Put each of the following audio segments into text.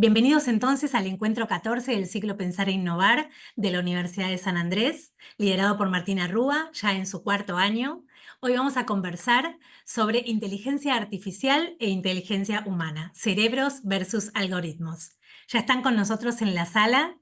Bienvenidos entonces al encuentro 14 del ciclo Pensar e Innovar de la Universidad de San Andrés, liderado por Martina Rúa, ya en su cuarto año. Hoy vamos a conversar sobre inteligencia artificial e inteligencia humana, cerebros versus algoritmos. Ya están con nosotros en la sala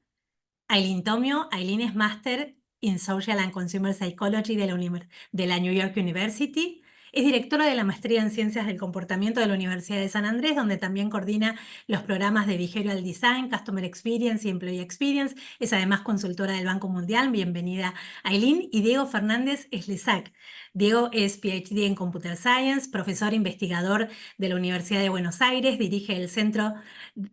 Aileen Tomio. Aileen es Master in Social and Consumer Psychology de la New York University. Es directora de la Maestría en Ciencias del Comportamiento de la Universidad de San Andrés, donde también coordina los programas de Behavioral Design, Customer Experience y Employee Experience. Es además consultora del Banco Mundial. Bienvenida, Aileen. Y Diego Fernández Eslizac. Diego es PhD en Computer Science, profesor investigador de la Universidad de Buenos Aires, dirige el Centro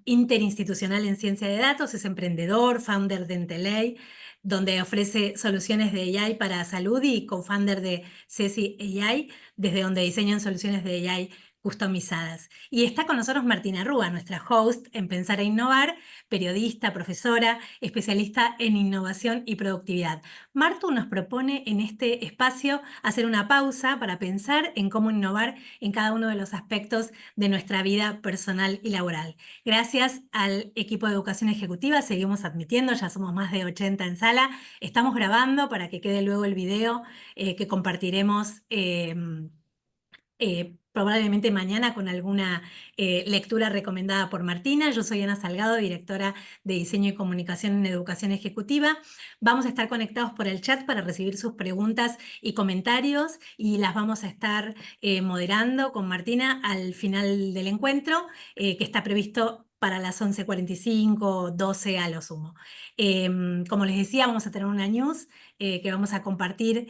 Interinstitucional en Ciencia de Datos, es emprendedor, founder de Enteley, donde ofrece soluciones de AI para salud, y co-founder de Ceci AI, desde donde diseñan soluciones de AI customizadas. Y está con nosotros Martina Rúa, nuestra host en Pensar e Innovar, periodista, profesora, especialista en innovación y productividad. Martu nos propone en este espacio hacer una pausa para pensar en cómo innovar en cada uno de los aspectos de nuestra vida personal y laboral. Gracias al equipo de educación ejecutiva, seguimos admitiendo, ya somos más de 80 en sala. Estamos grabando para que quede luego el video que compartiremos probablemente mañana con alguna lectura recomendada por Martina. Yo soy Ana Salgado, directora de Diseño y Comunicación en Educación Ejecutiva. Vamos a estar conectados por el chat para recibir sus preguntas y comentarios, y las vamos a estar moderando con Martina al final del encuentro, que está previsto para las 11:45, 12 a lo sumo. Como les decía, vamos a tener una news que vamos a compartir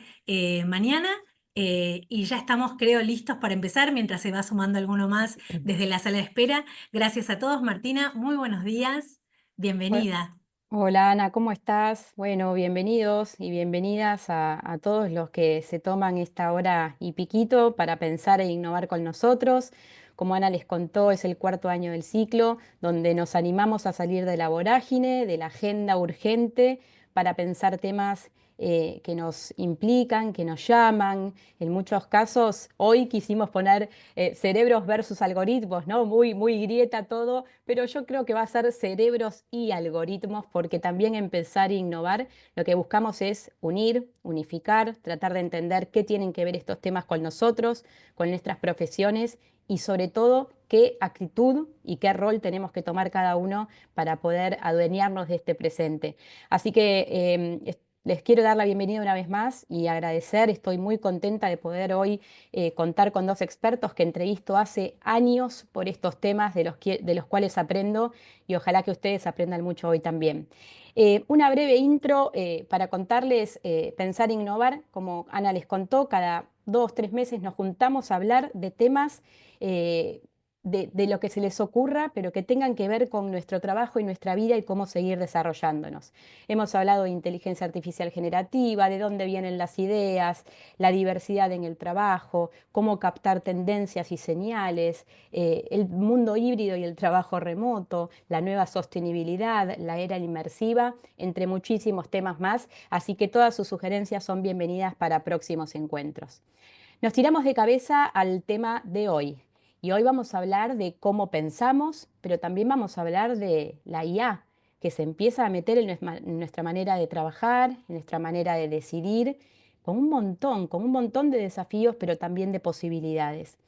mañana. Y ya estamos, creo, listos para empezar, mientras se va sumando alguno más desde la sala de espera. Gracias a todos. Martina, muy buenos días. Hol- Bienvenida. Hola Ana, ¿cómo estás? Bueno, bienvenidos y bienvenidas a todos los que se toman esta hora y piquito para pensar e innovar con nosotros. Como Ana les contó, es el cuarto año del ciclo, donde nos animamos a salir de la vorágine, de la agenda urgente, para pensar temas que nos implican, que nos llaman. En muchos casos, hoy quisimos poner cerebros versus algoritmos, ¿no? Muy grieta todo, pero yo creo que va a ser cerebros y algoritmos, porque también empezar a innovar, lo que buscamos es unir, unificar, tratar de entender qué tienen que ver estos temas con nosotros, con nuestras profesiones, y sobre todo qué actitud y qué rol tenemos que tomar cada uno para poder adueñarnos de este presente. Así que les quiero dar la bienvenida una vez más y agradecer. Estoy muy contenta de poder hoy contar con dos expertos que entrevisto hace años por estos temas de los cuales aprendo, y ojalá que ustedes aprendan mucho hoy también. Una breve intro para contarles, Pensar e Innovar, como Ana les contó, cada 2, 3 meses nos juntamos a hablar de temas eh, de lo que se les ocurra, pero que tengan que ver con nuestro trabajo y nuestra vida y cómo seguir desarrollándonos. Hemos hablado de inteligencia artificial generativa, de dónde vienen las ideas, la diversidad en el trabajo, cómo captar tendencias y señales, el mundo híbrido y el trabajo remoto, la nueva sostenibilidad, la era inmersiva, entre muchísimos temas más. Así que todas sus sugerencias son bienvenidas para próximos encuentros. Nos tiramos de cabeza al tema de hoy. Y hoy vamos a hablar de cómo pensamos, pero también vamos a hablar de la IA, que se empieza a meter en nuestra manera de trabajar, en nuestra manera de decidir, con un montón de desafíos, pero también de posibilidades.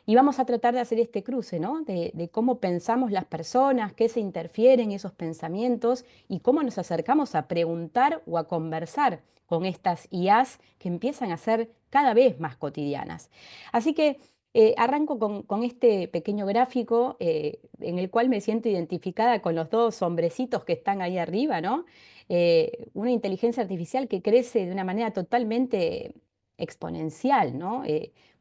Y vamos a tratar de hacer este cruce, ¿no? De cómo pensamos las personas, qué se interfiere en esos pensamientos y cómo nos acercamos a preguntar o a conversar con estas IAs que empiezan a ser cada vez más cotidianas. Así que arranco con este pequeño gráfico en el cual me siento identificada con los dos hombrecitos que están ahí arriba, ¿no? Una inteligencia artificial que crece de una manera totalmente exponencial, ¿no?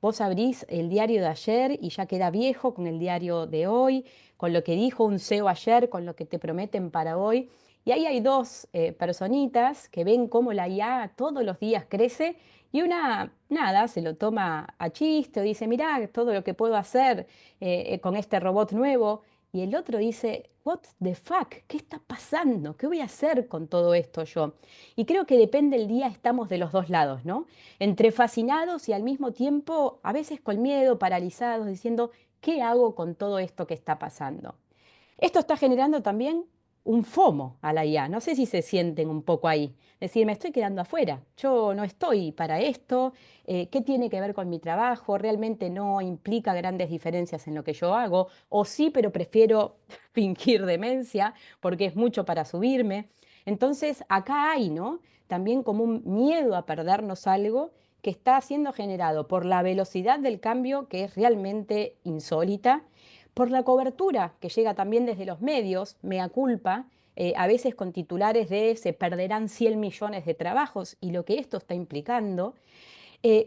Vos abrís el diario de ayer y ya queda viejo con el diario de hoy, con lo que dijo un CEO ayer, con lo que te prometen para hoy. Y ahí hay dos personitas que ven cómo la IA todos los días crece, y una, nada, se lo toma a chiste o dice, mirá todo lo que puedo hacer con este robot nuevo. Y el otro dice, what the fuck, ¿qué está pasando? ¿Qué voy a hacer con todo esto yo? Y creo que depende el día, estamos de los dos lados, ¿no? Entre fascinados y al mismo tiempo a veces con miedo, paralizados, diciendo, ¿qué hago con todo esto que está pasando? Esto está generando también un FOMO a la IA. No sé si se sienten un poco ahí. Decir, me estoy quedando afuera, yo no estoy para esto, ¿qué tiene que ver con mi trabajo? Realmente no implica grandes diferencias en lo que yo hago, o sí, pero prefiero fingir demencia porque es mucho para subirme. Entonces, acá hay, ¿no? También como un miedo a perdernos algo que está siendo generado por la velocidad del cambio, que es realmente insólita, por la cobertura que llega también desde los medios, mea culpa, a veces con titulares de se perderán 100 millones de trabajos y lo que esto está implicando,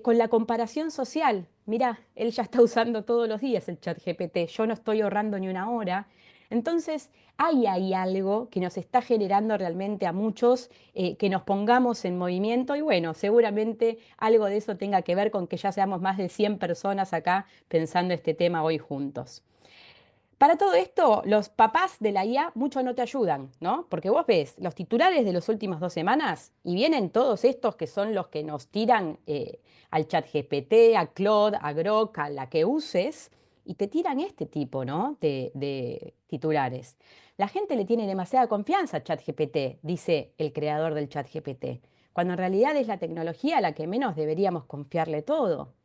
con la comparación social. Mirá, él ya está usando todos los días el chat GPT, yo no estoy ahorrando ni una hora. Entonces, hay ahí algo que nos está generando realmente a muchos que nos pongamos en movimiento y bueno, seguramente algo de eso tenga que ver con que ya seamos más de 100 personas acá pensando este tema hoy juntos. Para todo esto, los papás de la IA mucho no te ayudan, ¿no? Porque vos ves los titulares de las últimas 2 semanas y vienen todos estos que son los que nos tiran al chat GPT, a Claude, a Grok, a la que uses, y te tiran este tipo, ¿no? De titulares. La gente le tiene demasiada confianza a ChatGPT, dice el creador del ChatGPT, cuando en realidad es la tecnología a la que menos deberíamos confiarle todo.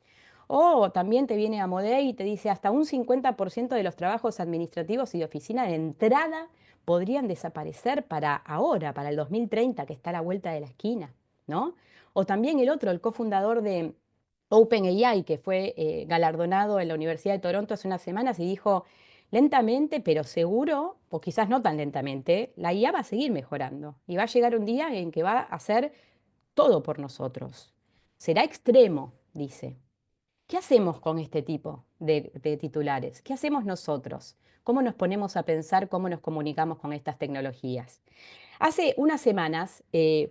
O también te viene Amodei y te dice hasta un 50% de los trabajos administrativos y de oficina de entrada podrían desaparecer para ahora, para el 2030, que está a la vuelta de la esquina, ¿no? O también el otro, el cofundador de OpenAI, que fue galardonado en la Universidad de Toronto hace unas semanas y dijo, lentamente, pero seguro, o quizás no tan lentamente, la IA va a seguir mejorando y va a llegar un día en que va a hacer todo por nosotros. Será extremo, dice. ¿Qué hacemos con este tipo de titulares? ¿Qué hacemos nosotros? ¿Cómo nos ponemos a pensar cómo nos comunicamos con estas tecnologías? Hace unas semanas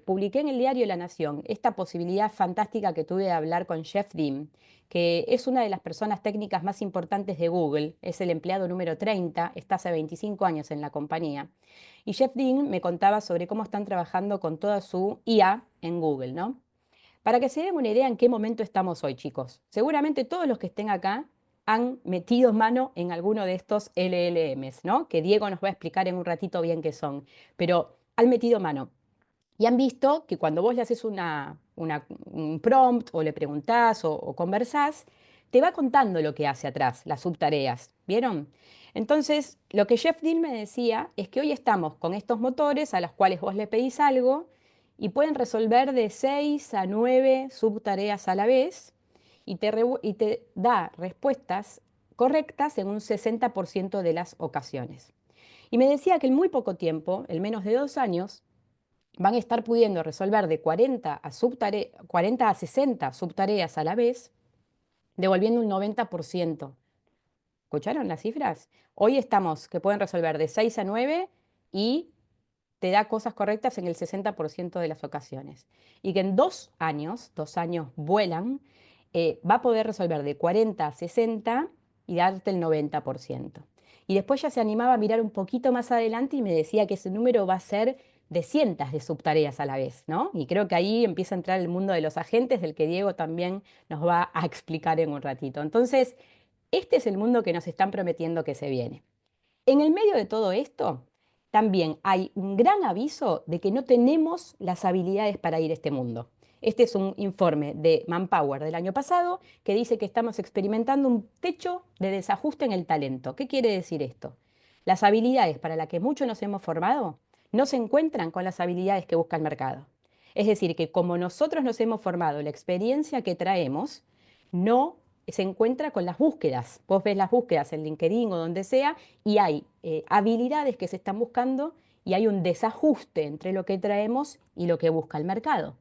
publiqué en el diario La Nación esta posibilidad fantástica que tuve de hablar con Jeff Dean, que es una de las personas técnicas más importantes de Google, es el empleado número 30, está hace 25 años en la compañía. Y Jeff Dean me contaba sobre cómo están trabajando con toda su IA en Google, ¿no? Para que se den una idea en qué momento estamos hoy, chicos. Seguramente todos los que estén acá han metido mano en alguno de estos LLMs, ¿no? Que Diego nos va a explicar en un ratito bien qué son. Pero han metido mano y han visto que cuando vos le haces un prompt o le preguntás o conversás, te va contando lo que hace atrás, las subtareas. ¿Vieron? Entonces, lo que Jeff Dean me decía es que hoy estamos con estos motores a los cuales vos le pedís algo y pueden resolver de 6 a 9 subtareas a la vez y te da respuestas correctas en un 60% de las ocasiones. Y me decía que en muy poco tiempo, en menos de 2 años, van a estar pudiendo resolver de 40 a 60 subtareas a la vez, devolviendo un 90%. ¿Escucharon las cifras? Hoy estamos que pueden resolver de 6 a 9 y te da cosas correctas en el 60% de las ocasiones. Y que en 2 años, 2 años vuelan, va a poder resolver de 40 a 60 y darte el 90%. Y después ya se animaba a mirar un poquito más adelante y me decía que ese número va a ser de cientos de subtareas a la vez, ¿no? Y creo que ahí empieza a entrar el mundo de los agentes, del que Diego también nos va a explicar en un ratito. Entonces, este es el mundo que nos están prometiendo que se viene. En el medio de todo esto, también hay un gran aviso de que no tenemos las habilidades para ir a este mundo. Este es un informe de Manpower del año pasado que dice que estamos experimentando un techo de desajuste en el talento. ¿Qué quiere decir esto? Las habilidades para las que muchos nos hemos formado no se encuentran con las habilidades que busca el mercado. Es decir, que como nosotros nos hemos formado, la experiencia que traemos no se encuentra con las búsquedas. Vos ves las búsquedas en LinkedIn o donde sea y hay habilidades que se están buscando y hay un desajuste entre lo que traemos y lo que busca el mercado.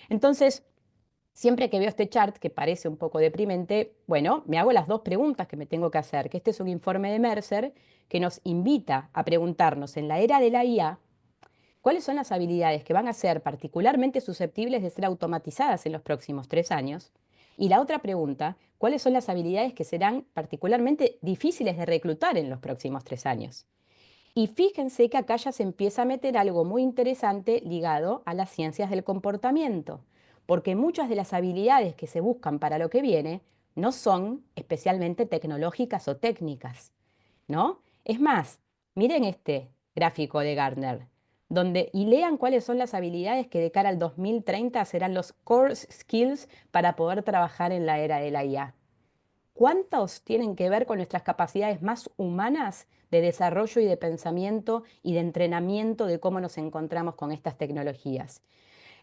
Entonces, siempre que veo este chart, que parece un poco deprimente, bueno, me hago las dos preguntas que me tengo que hacer, que este es un informe de Mercer que nos invita a preguntarnos en la era de la IA, ¿cuáles son las habilidades que van a ser particularmente susceptibles de ser automatizadas en los próximos 3 años? Y la otra pregunta, ¿cuáles son las habilidades que serán particularmente difíciles de reclutar en los próximos 3 años? Y fíjense que acá ya se empieza a meter algo muy interesante ligado a las ciencias del comportamiento, porque muchas de las habilidades que se buscan para lo que viene no son especialmente tecnológicas o técnicas, ¿no? Es más, Miren este gráfico de Gartner, y lean cuáles son las habilidades que de cara al 2030 serán los core skills para poder trabajar en la era de la IA. ¿Cuántos tienen que ver con nuestras capacidades más humanas de desarrollo y de pensamiento y de entrenamiento de cómo nos encontramos con estas tecnologías?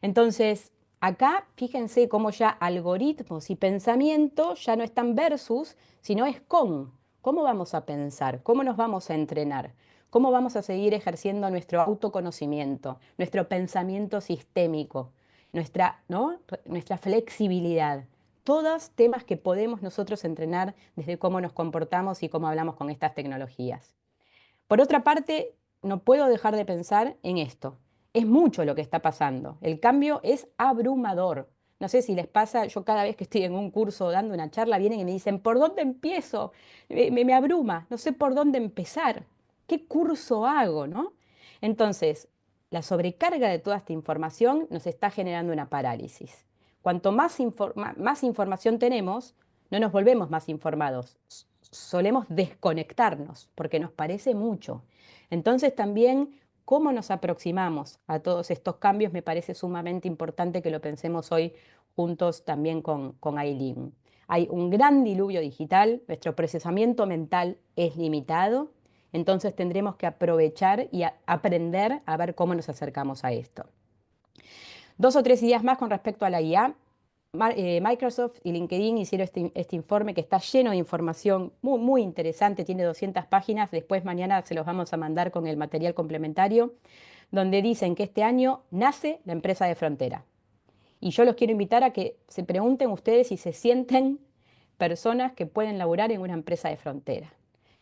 Entonces, acá fíjense cómo ya algoritmos y pensamiento ya no están versus, sino es con. ¿Cómo vamos a pensar? ¿Cómo nos vamos a entrenar? ¿Cómo vamos a seguir ejerciendo nuestro autoconocimiento, nuestro pensamiento sistémico, ¿no? Nuestra flexibilidad? Todos temas que podemos nosotros entrenar desde cómo nos comportamos y cómo hablamos con estas tecnologías. Por otra parte, no puedo dejar de pensar en esto. Es mucho lo que está pasando. El cambio es abrumador. No sé si les pasa, yo cada vez que estoy en un curso dando una charla, vienen y me dicen, ¿por dónde empiezo? Me abruma, no sé por dónde empezar. ¿Qué curso hago, no? Entonces, la sobrecarga de toda esta información nos está generando una parálisis. Cuanto más información tenemos, no nos volvemos más informados, solemos desconectarnos porque nos parece mucho. Entonces también cómo nos aproximamos a todos estos cambios me parece sumamente importante que lo pensemos hoy juntos también con Aileen. Hay un gran diluvio digital, nuestro procesamiento mental es limitado, entonces tendremos que aprovechar y aprender a ver cómo nos acercamos a esto. 2 o 3 ideas más con respecto a la IA. Microsoft y LinkedIn hicieron este informe que está lleno de información muy, muy interesante, tiene 200 páginas, después mañana se los vamos a mandar con el material complementario, donde dicen que este año nace la empresa de frontera. Y yo los quiero invitar a que se pregunten ustedes si se sienten personas que pueden laburar en una empresa de frontera,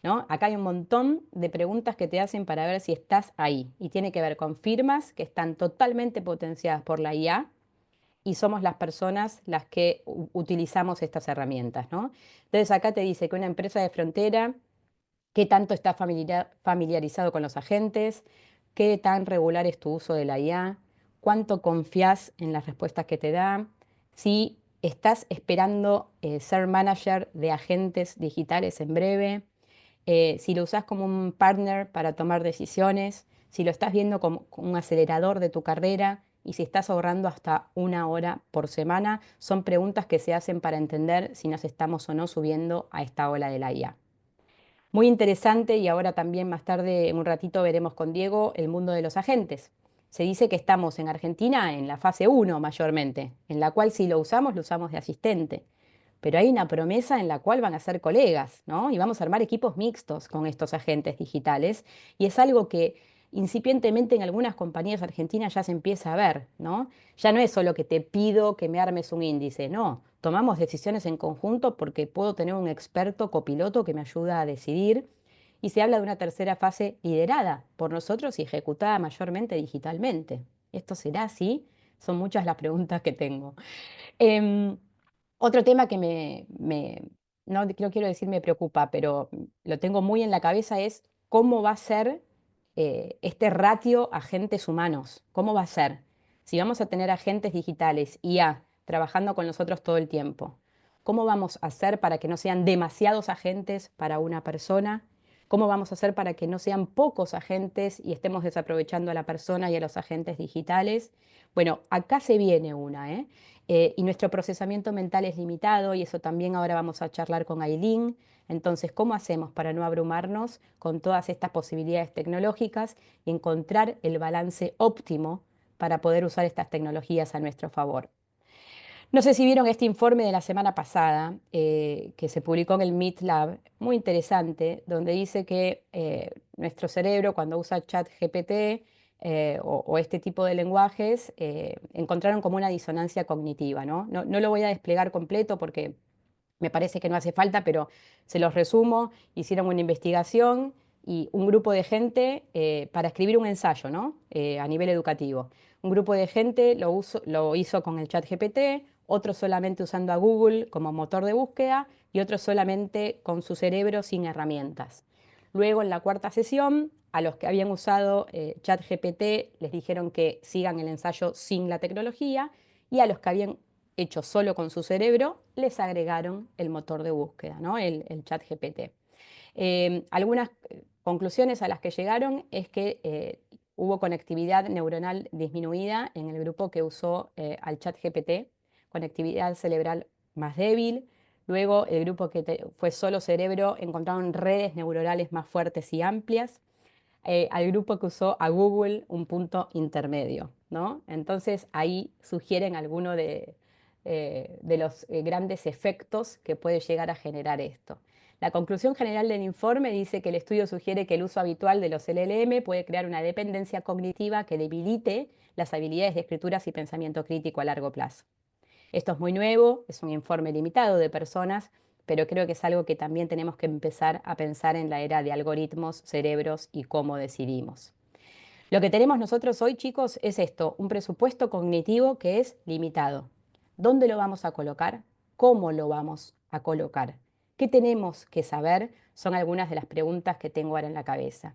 ¿no? Acá hay un montón de preguntas que te hacen para ver si estás ahí y tiene que ver con firmas que están totalmente potenciadas por la IA y somos las personas las que utilizamos estas herramientas, ¿no? Entonces acá te dice que una empresa de frontera, qué tanto está familiarizado con los agentes, qué tan regular es tu uso de la IA, cuánto confías en las respuestas que te da, si estás esperando ser manager de agentes digitales en breve, si lo usas como un partner para tomar decisiones, si lo estás viendo como un acelerador de tu carrera y si estás ahorrando hasta 1 hora por semana, son preguntas que se hacen para entender si nos estamos o no subiendo a esta ola de la IA. Muy interesante y ahora también más tarde, en un ratito, veremos con Diego el mundo de los agentes. Se dice que estamos en Argentina en la fase 1 mayormente, en la cual si lo usamos de asistente. Pero hay una promesa en la cual van a ser colegas, ¿no? Y vamos a armar equipos mixtos con estos agentes digitales. Y es algo que incipientemente en algunas compañías argentinas ya se empieza a ver, ¿no? Ya no es solo que te pido que me armes un índice, no. Tomamos decisiones en conjunto porque puedo tener un experto copiloto que me ayuda a decidir. Y se habla de una tercera fase liderada por nosotros y ejecutada mayormente digitalmente. ¿Esto será así? Son muchas las preguntas que tengo. Em, Otro tema que no quiero decir me preocupa, pero lo tengo muy en la cabeza es cómo va a ser este ratio agentes humanos. ¿Cómo va a ser? Si vamos a tener agentes digitales, IA, trabajando con nosotros todo el tiempo, ¿cómo vamos a hacer para que no sean demasiados agentes para una persona? ¿Cómo vamos a hacer para que no sean pocos agentes y estemos desaprovechando a la persona y a los agentes digitales? Bueno, acá se viene una, ¿eh? Y nuestro procesamiento mental es limitado y eso también ahora vamos a charlar con Aileen. Entonces, ¿cómo hacemos para no abrumarnos con todas estas posibilidades tecnológicas y encontrar el balance óptimo para poder usar estas tecnologías a nuestro favor? No sé si vieron este informe de la semana pasada que se publicó en el Meet Lab, muy interesante, donde dice que nuestro cerebro cuando usa ChatGPT o este tipo de lenguajes encontraron como una disonancia cognitiva, ¿no? No lo voy a desplegar completo porque me parece que no hace falta, pero se los resumo. Hicieron una investigación y un grupo de gente para escribir un ensayo, ¿no? A nivel educativo. Un grupo de gente lo hizo con el chat GPT, otros solamente usando a Google como motor de búsqueda y otros solamente con su cerebro sin herramientas. Luego, en la cuarta sesión, a los que habían usado ChatGPT les dijeron que sigan el ensayo sin la tecnología y a los que habían hecho solo con su cerebro les agregaron el motor de búsqueda, ¿no? el ChatGPT. Algunas conclusiones a las que llegaron es que hubo conectividad neuronal disminuida en el grupo que usó al ChatGPT, conectividad cerebral más débil. Luego, el grupo que fue solo cerebro encontraron redes neuronales más fuertes y amplias. Al grupo que usó a Google un punto intermedio, ¿no? Entonces, ahí sugieren algunos de los grandes efectos que puede llegar a generar esto. La conclusión general del informe dice que el estudio sugiere que el uso habitual de los LLM puede crear una dependencia cognitiva que debilite las habilidades de escritura y pensamiento crítico a largo plazo. Esto es muy nuevo, es un informe limitado de personas, pero creo que es algo que también tenemos que empezar a pensar en la era de algoritmos, cerebros y cómo decidimos. Lo que tenemos nosotros hoy, chicos, es esto, un presupuesto cognitivo que es limitado. ¿Dónde lo vamos a colocar? ¿Cómo lo vamos a colocar? ¿Qué tenemos que saber? Son algunas de las preguntas que tengo ahora en la cabeza.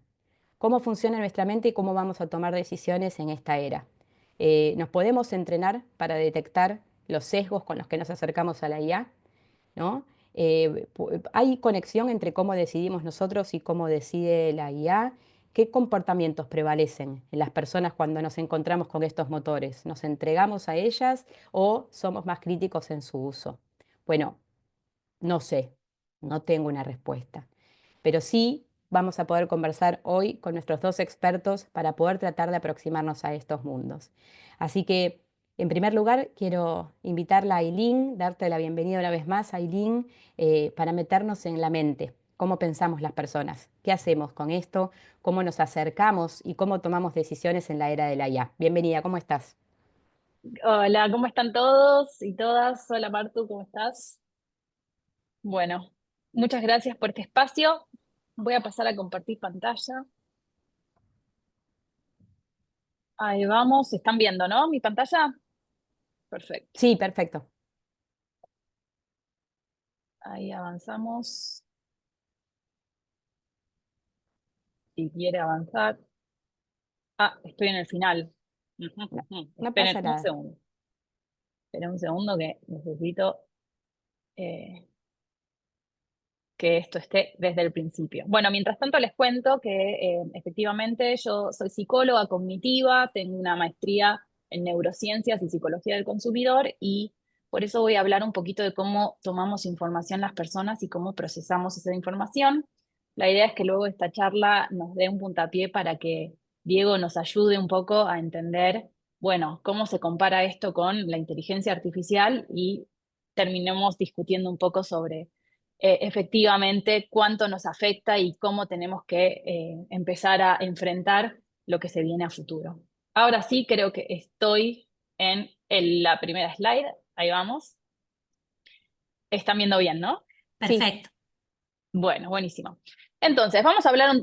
¿Cómo funciona nuestra mente y cómo vamos a tomar decisiones en esta era? ¿Nos podemos entrenar para detectar los sesgos con los que nos acercamos a la IA? ¿No? ¿Hay conexión entre cómo decidimos nosotros y cómo decide la IA? ¿Qué comportamientos prevalecen en las personas cuando nos encontramos con estos motores? ¿Nos entregamos a ellas o somos más críticos en su uso? Bueno, no sé, no tengo una respuesta, pero sí vamos a poder conversar hoy con nuestros dos expertos para poder tratar de aproximarnos a estos mundos. Así que, en primer lugar, quiero invitarla a Ailín, darte la bienvenida una vez más, Ailín, para meternos en la mente. ¿Cómo pensamos las personas? ¿Qué hacemos con esto? ¿Cómo nos acercamos y cómo tomamos decisiones en la era de la IA? Bienvenida, ¿cómo estás? Hola, ¿cómo están todos y todas? Hola Martu, ¿cómo estás? Bueno, muchas gracias por este espacio. Voy a pasar a compartir pantalla. Ahí vamos, están viendo, ¿no? Mi pantalla. Perfecto. Sí, perfecto. Ahí avanzamos. Si quiere avanzar. Ah, estoy en el final. Ujú, No, ujú. no Esperen pasa un nada. segundo. Esperen un segundo que necesito eh, que esto esté desde el principio. Bueno, mientras tanto les cuento que efectivamente yo soy psicóloga cognitiva, tengo una maestría en neurociencias y psicología del consumidor y por eso voy a hablar un poquito de cómo tomamos información las personas y cómo procesamos esa información. La idea es que luego esta charla nos dé un puntapié para que Diego nos ayude un poco a entender, bueno, cómo se compara esto con la inteligencia artificial y terminemos discutiendo un poco sobre efectivamente cuánto nos afecta y cómo tenemos que empezar a enfrentar lo que se viene a futuro. Ahora sí, creo que estoy en la primera slide. Ahí vamos. Están viendo bien, ¿no? Sí, Perfecto. Bueno, buenísimo. Entonces, vamos a hablar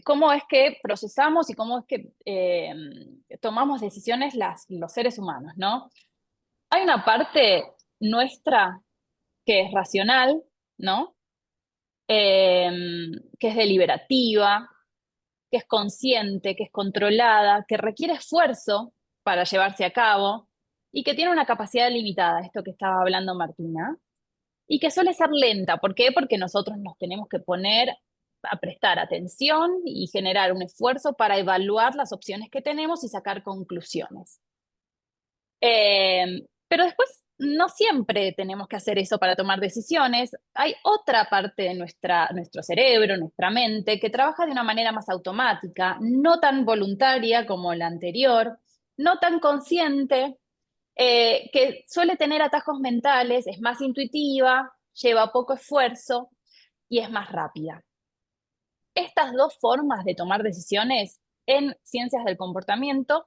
cómo es que procesamos y cómo es que tomamos decisiones los seres humanos, ¿no? Hay una parte nuestra que es racional, ¿no? eh, que es deliberativa, que es consciente, que es controlada, que requiere esfuerzo para llevarse a cabo y que tiene una capacidad limitada, esto que estaba hablando Martina, y que suele ser lenta. ¿Por qué? Porque nosotros nos tenemos que poner a prestar atención y generar un esfuerzo para evaluar las opciones que tenemos y sacar conclusiones. Pero después no siempre tenemos que hacer eso para tomar decisiones. Hay otra parte de nuestro cerebro, nuestra mente, que trabaja de una manera más automática, no tan voluntaria como la anterior, no tan consciente, que suele tener atajos mentales, es más intuitiva, lleva poco esfuerzo y es más rápida. Estas dos formas de tomar decisiones en ciencias del comportamiento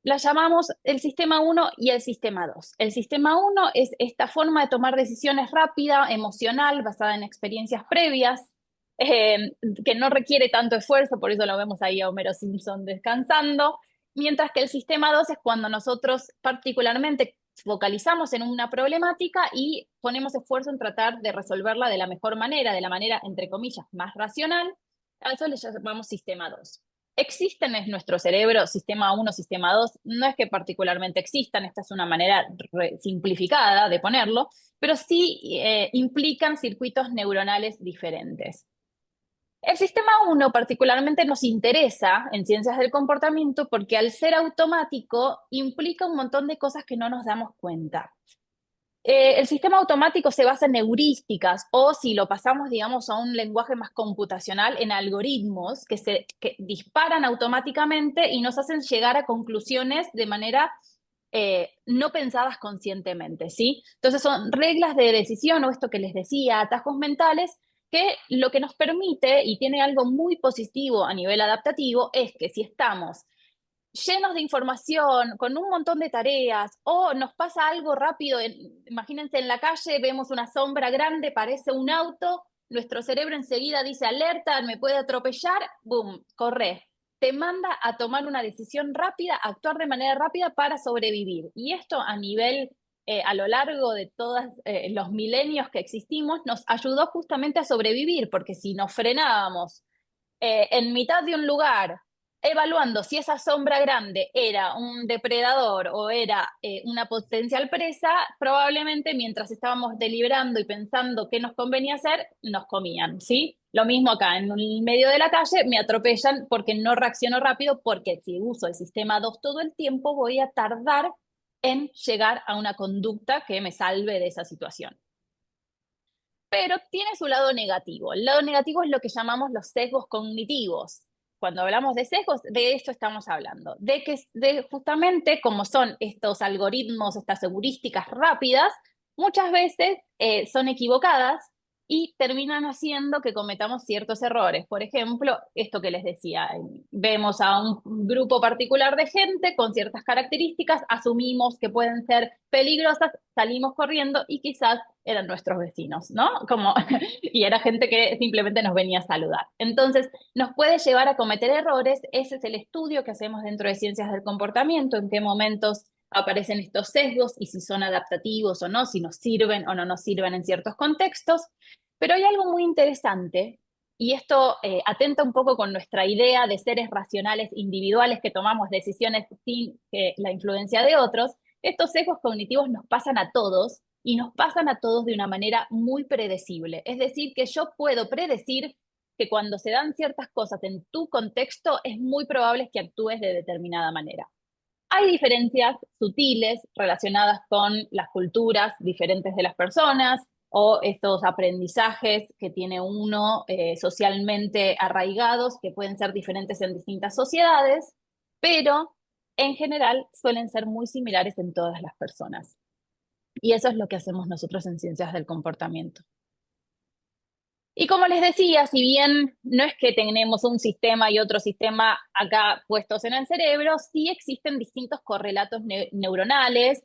las llamamos el sistema 1 y el sistema 2. El sistema 1 es esta forma de tomar decisiones rápida, emocional, basada en experiencias previas, que no requiere tanto esfuerzo, por eso lo vemos ahí a Homero Simpson descansando, mientras que el sistema 2 es cuando nosotros particularmente focalizamos en una problemática y ponemos esfuerzo en tratar de resolverla de la mejor manera, de la manera, entre comillas, más racional. A eso le llamamos sistema 2. Existen en nuestro cerebro sistema 1, sistema 2, no es que particularmente existan, esta es una manera simplificada de ponerlo, pero sí implican circuitos neuronales diferentes. El sistema 1 particularmente nos interesa en ciencias del comportamiento porque al ser automático implica un montón de cosas que no nos damos cuenta. El sistema automático se basa en heurísticas o si lo pasamos, digamos, a un lenguaje más computacional, en algoritmos que disparan automáticamente y nos hacen llegar a conclusiones de manera no pensadas conscientemente, ¿sí? Entonces son reglas de decisión o esto que les decía, atajos mentales, que lo que nos permite y tiene algo muy positivo a nivel adaptativo es que si estamos llenos de información, con un montón de tareas, o nos pasa algo rápido, imagínense en la calle, vemos una sombra grande, parece un auto, nuestro cerebro enseguida dice alerta, me puede atropellar, boom, corre. Te manda a tomar una decisión rápida, a actuar de manera rápida para sobrevivir. Y esto a nivel, a lo largo de todos los milenios que existimos, nos ayudó justamente a sobrevivir, porque si nos frenábamos en mitad de un lugar, evaluando si esa sombra grande era un depredador o era una potencial presa, probablemente mientras estábamos deliberando y pensando qué nos convenía hacer, nos comían, ¿sí? Lo mismo acá, en el medio de la calle me atropellan porque no reacciono rápido, porque si uso el sistema 2 todo el tiempo, voy a tardar en llegar a una conducta que me salve de esa situación. Pero tiene su lado negativo. El lado negativo es lo que llamamos los sesgos cognitivos. Cuando hablamos de sesgos, de esto estamos hablando, de justamente como son estos algoritmos, estas heurísticas rápidas, muchas veces son equivocadas y terminan haciendo que cometamos ciertos errores. Por ejemplo, esto que les decía, vemos a un grupo particular de gente con ciertas características, asumimos que pueden ser peligrosas, salimos corriendo y quizás eran nuestros vecinos, ¿no? Y era gente que simplemente nos venía a saludar. Entonces, nos puede llevar a cometer errores. Ese es el estudio que hacemos dentro de ciencias del comportamiento, en qué momentos aparecen estos sesgos y si son adaptativos o no, si nos sirven o no nos sirven en ciertos contextos. Pero hay algo muy interesante, y esto atenta un poco con nuestra idea de seres racionales individuales que tomamos decisiones sin la influencia de otros. Estos sesgos cognitivos nos pasan a todos y nos pasan a todos de una manera muy predecible. Es decir, que yo puedo predecir que cuando se dan ciertas cosas en tu contexto es muy probable que actúes de determinada manera. Hay diferencias sutiles relacionadas con las culturas diferentes de las personas o estos aprendizajes que tiene uno socialmente arraigados que pueden ser diferentes en distintas sociedades, pero en general suelen ser muy similares en todas las personas. Y eso es lo que hacemos nosotros en ciencias del comportamiento. Y como les decía, si bien no es que tenemos un sistema y otro sistema acá puestos en el cerebro, sí existen distintos correlatos neuronales,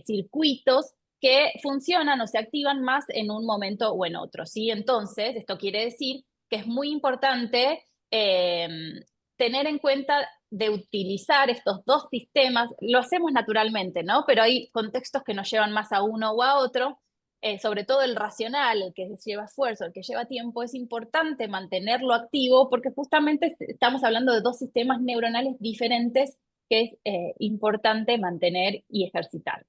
circuitos que funcionan o se activan más en un momento o en otro, ¿sí? Entonces, esto quiere decir que es muy importante tener en cuenta de utilizar estos dos sistemas. Lo hacemos naturalmente, ¿no? Pero hay contextos que nos llevan más a uno o a otro. Sobre todo el racional, el que lleva esfuerzo, el que lleva tiempo, es importante mantenerlo activo porque justamente estamos hablando de dos sistemas neuronales diferentes que es importante mantener y ejercitar.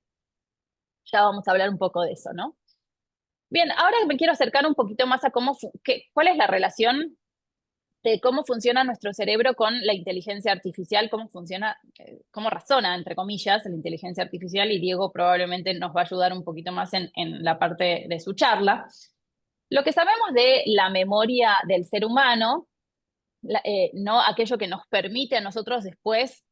Ya vamos a hablar un poco de eso, ¿no? Bien, ahora me quiero acercar un poquito más a cuál es la relación de cómo funciona nuestro cerebro con la inteligencia artificial, cómo funciona, cómo razona, entre comillas, la inteligencia artificial, y Diego probablemente nos va a ayudar un poquito más en la parte de su charla. Lo que sabemos de la memoria del ser humano, no aquello que nos permite a nosotros después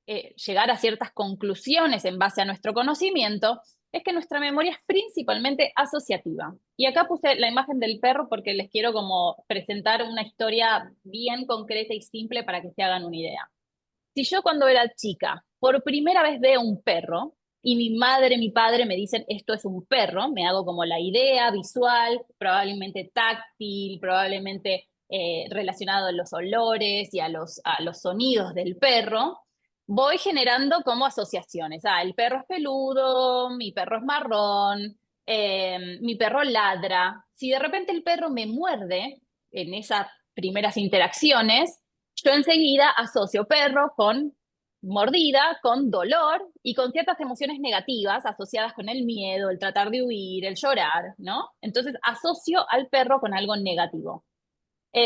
llegar a ciertas conclusiones en base a nuestro conocimiento, es que nuestra memoria es principalmente asociativa. Y acá puse la imagen del perro porque les quiero como presentar una historia bien concreta y simple para que se hagan una idea. Si yo cuando era chica, por primera vez veo un perro, y mi madre, mi padre me dicen, esto es un perro, me hago como la idea visual, probablemente táctil, probablemente relacionado a los olores y a los sonidos del perro, voy generando como asociaciones. Ah, el perro es peludo, mi perro es marrón, mi perro ladra. Si de repente el perro me muerde en esas primeras interacciones, yo enseguida asocio perro con mordida, con dolor y con ciertas emociones negativas asociadas con el miedo, el tratar de huir, el llorar, ¿no? Entonces asocio al perro con algo negativo.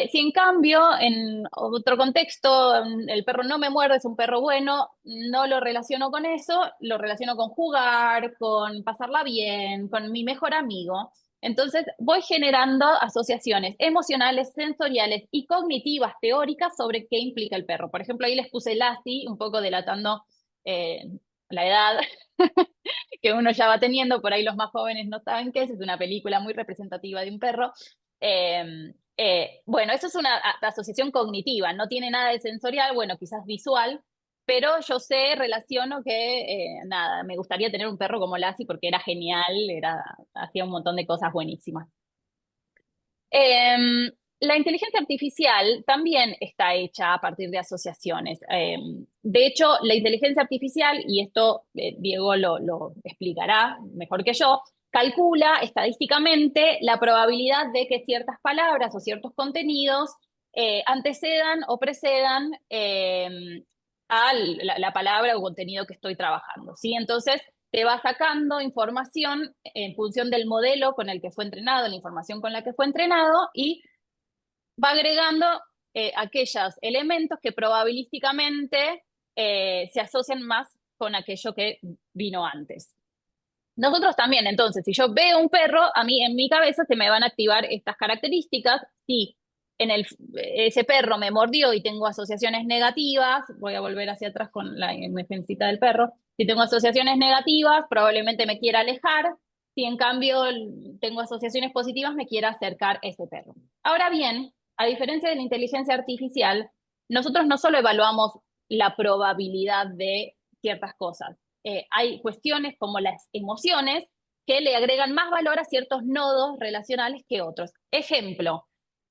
Si en cambio, en otro contexto, el perro no me muerde, es un perro bueno, no lo relaciono con eso, lo relaciono con jugar, con pasarla bien, con mi mejor amigo. Entonces voy generando asociaciones emocionales, sensoriales y cognitivas teóricas sobre qué implica el perro. Por ejemplo, ahí les puse Lassie, un poco delatando eh, la edad que uno ya va teniendo, por ahí los más jóvenes no saben qué es una película muy representativa de un perro. Bueno, eso es una asociación cognitiva, no tiene nada de sensorial, bueno, quizás visual, pero yo sé, relaciono que, nada, me gustaría tener un perro como Lassie porque era genial, hacía un montón de cosas buenísimas. La inteligencia artificial también está hecha a partir de asociaciones. De hecho, la inteligencia artificial, y esto Diego lo explicará mejor que yo, calcula estadísticamente la probabilidad de que ciertas palabras o ciertos contenidos antecedan o precedan a la palabra o contenido que estoy trabajando, ¿sí? Entonces, te va sacando información en función del modelo con el que fue entrenado, la información con la que fue entrenado, y va agregando aquellos elementos que probabilísticamente se asocian más con aquello que vino antes. Nosotros también, entonces, si yo veo un perro, a mí en mi cabeza se me van a activar estas características. Si ese perro me mordió y tengo asociaciones negativas, voy a volver hacia atrás con la imagencita del perro, si tengo asociaciones negativas, probablemente me quiera alejar. Si en cambio tengo asociaciones positivas, me quiera acercar ese perro. Ahora bien, a diferencia de la inteligencia artificial, nosotros no solo evaluamos la probabilidad de ciertas cosas, hay cuestiones como las emociones que le agregan más valor a ciertos nodos relacionales que otros. Ejemplo,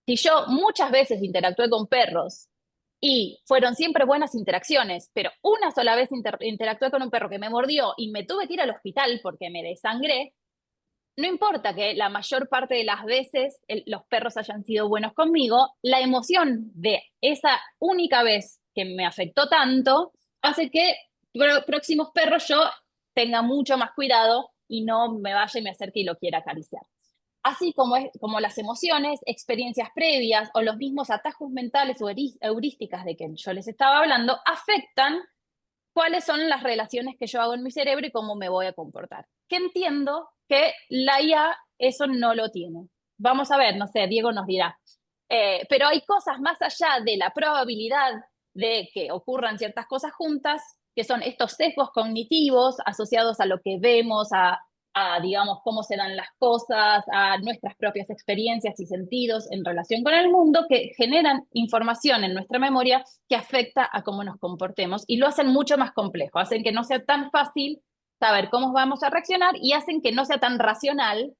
si yo muchas veces interactué con perros y fueron siempre buenas interacciones, pero una sola vez interactué con un perro que me mordió y me tuve que ir al hospital porque me desangré, no importa que la mayor parte de las veces los perros hayan sido buenos conmigo, la emoción de esa única vez que me afectó tanto hace que próximos perros yo tenga mucho más cuidado y no me vaya y me acerque y lo quiera acariciar. Así como las emociones, experiencias previas o los mismos atajos mentales o heurísticas de que yo les estaba hablando afectan cuáles son las relaciones que yo hago en mi cerebro y cómo me voy a comportar. Que entiendo que la IA eso no lo tiene. Vamos a ver, no sé, Diego nos dirá. Pero hay cosas más allá de la probabilidad de que ocurran ciertas cosas juntas, que son estos sesgos cognitivos asociados a lo que vemos, digamos, cómo se dan las cosas, a nuestras propias experiencias y sentidos en relación con el mundo, que generan información en nuestra memoria que afecta a cómo nos comportemos y lo hacen mucho más complejo, hacen que no sea tan fácil saber cómo vamos a reaccionar y hacen que no sea tan racional,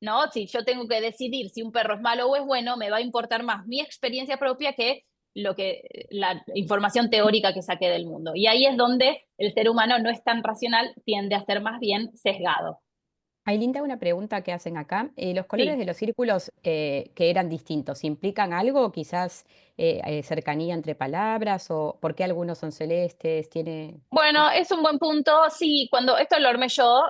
¿no? Si yo tengo que decidir si un perro es malo o es bueno, me va a importar más mi experiencia propia que la información teórica que saqué del mundo. Y ahí es donde el ser humano no es tan racional, tiende a ser más bien sesgado. Ailín, te hago una pregunta que hacen acá. Los colores Sí. de los círculos que eran distintos, ¿implican algo? Quizás cercanía entre palabras o por qué algunos son celestes, tiene... Bueno, es un buen punto. Sí, cuando esto lo armé yo,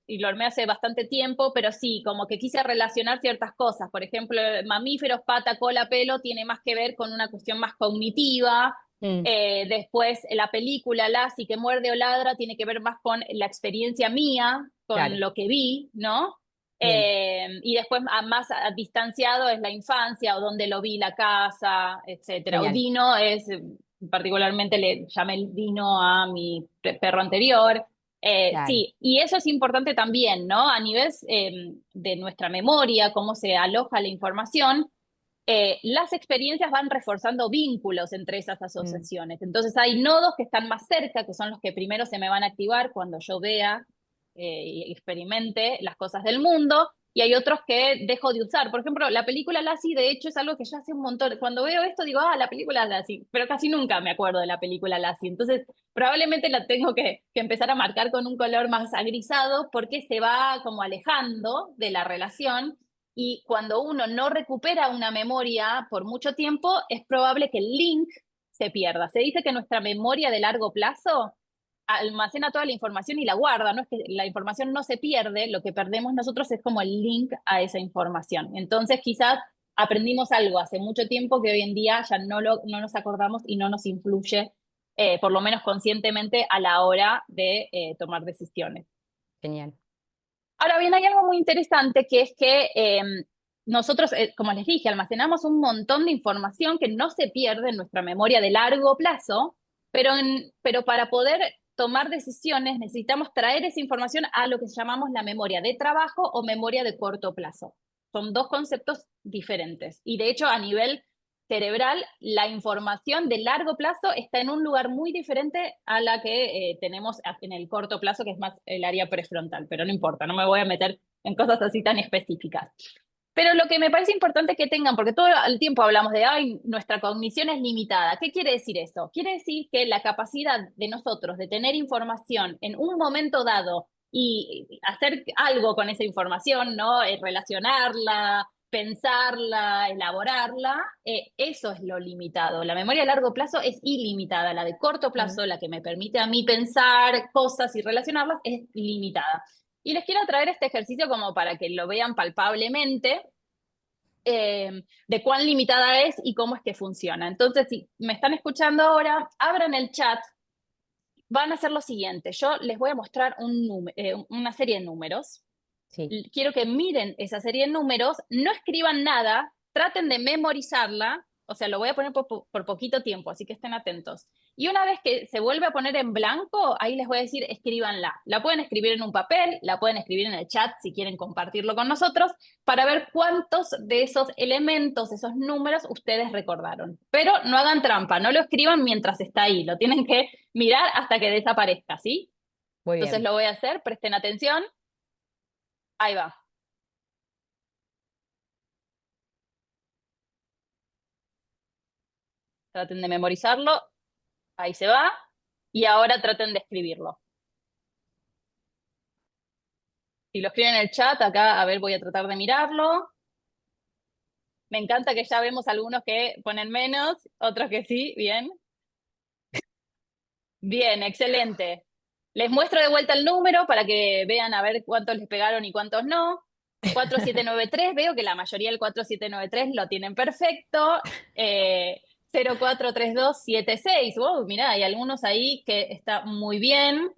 y lo armé hace bastante tiempo, pero sí, como que quise relacionar ciertas cosas. Por ejemplo, mamíferos, pata, cola, pelo, tiene más que ver con una cuestión más cognitiva. Mm, Después, la película Lassie que muerde o ladra tiene que ver más con la experiencia mía, con claro, lo que vi, ¿no? bien, Y después, más distanciado, es la infancia o donde lo vi, la casa, etcétera. O genial. Dino es particularmente le llamé el Dino a mi perro anterior. Claro. Sí, y eso es importante también, ¿no? A nivel de nuestra memoria, cómo se aloja la información, las experiencias van reforzando vínculos entre esas Mm. asociaciones. Entonces hay nodos que están más cerca, que son los que primero se me van a activar cuando yo vea y experimente las cosas del mundo, y hay otros que dejo de usar. Por ejemplo, la película Lassie, de hecho, es algo que yo hace un montón. Cuando veo esto digo, la película Lassie, pero casi nunca me acuerdo de la película Lassie. Entonces, probablemente la tengo que empezar a marcar con un color más agrisado porque se va como alejando de la relación. Y cuando uno no recupera una memoria por mucho tiempo, es probable que el link se pierda. Se dice que nuestra memoria de largo plazo almacena toda la información y la guarda, no es que la información no se pierde, lo que perdemos nosotros es como el link a esa información. Entonces, quizás aprendimos algo hace mucho tiempo que hoy en día ya no nos acordamos y no nos influye, por lo menos conscientemente, a la hora de tomar decisiones. Genial. Ahora bien, hay algo muy interesante que es que nosotros, como les dije, almacenamos un montón de información que no se pierde en nuestra memoria de largo plazo, pero para poder tomar decisiones necesitamos traer esa información a lo que llamamos la memoria de trabajo o memoria de corto plazo. Son dos conceptos diferentes. Y de hecho, a nivel cerebral, la información de largo plazo está en un lugar muy diferente a la que tenemos en el corto plazo, que es más el área prefrontal, pero no importa, no me voy a meter en cosas así tan específicas. Pero lo que me parece importante que tengan, porque todo el tiempo hablamos de, ay, nuestra cognición es limitada. ¿Qué quiere decir eso? Quiere decir que la capacidad de nosotros de tener información en un momento dado y hacer algo con esa información, ¿no? Relacionarla, pensarla, elaborarla, eso es lo limitado. La memoria a largo plazo es ilimitada. La de corto plazo, la que me permite a mí pensar cosas y relacionarlas, es limitada. Y les quiero traer este ejercicio como para que lo vean palpablemente, de cuán limitada es y cómo es que funciona. Entonces, si me están escuchando ahora, abran el chat. Van a hacer lo siguiente. Yo les voy a mostrar una serie de números. Sí. Quiero que miren esa serie de números, no escriban nada, traten de memorizarla, o sea, lo voy a poner por poquito tiempo, así que estén atentos. Y una vez que se vuelve a poner en blanco, ahí les voy a decir, escríbanla. La pueden escribir en un papel, la pueden escribir en el chat si quieren compartirlo con nosotros, para ver cuántos de esos elementos, esos números, ustedes recordaron. Pero no hagan trampa, no lo escriban mientras está ahí, lo tienen que mirar hasta que desaparezca, ¿sí? Muy Entonces bien. lo voy a hacer, presten atención. Ahí va. Traten de memorizarlo. Ahí se va. Y ahora traten de escribirlo. Si lo escriben en el chat, acá, a ver, voy a tratar de mirarlo. Me encanta que ya vemos algunos que ponen menos, otros que sí, bien. Bien, excelente. Les muestro de vuelta el número para que vean a ver cuántos les pegaron y cuántos no. 4793, veo que la mayoría del 4793 lo tienen perfecto. 043276, wow, mirá, hay algunos ahí que está muy bien.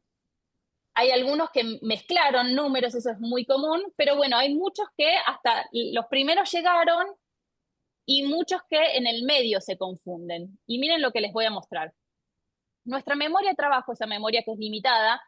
Hay algunos que mezclaron números, eso es muy común, pero bueno, hay muchos que hasta los primeros llegaron y muchos que en el medio se confunden. Y miren lo que les voy a mostrar. Nuestra memoria de trabajo, esa memoria que es limitada,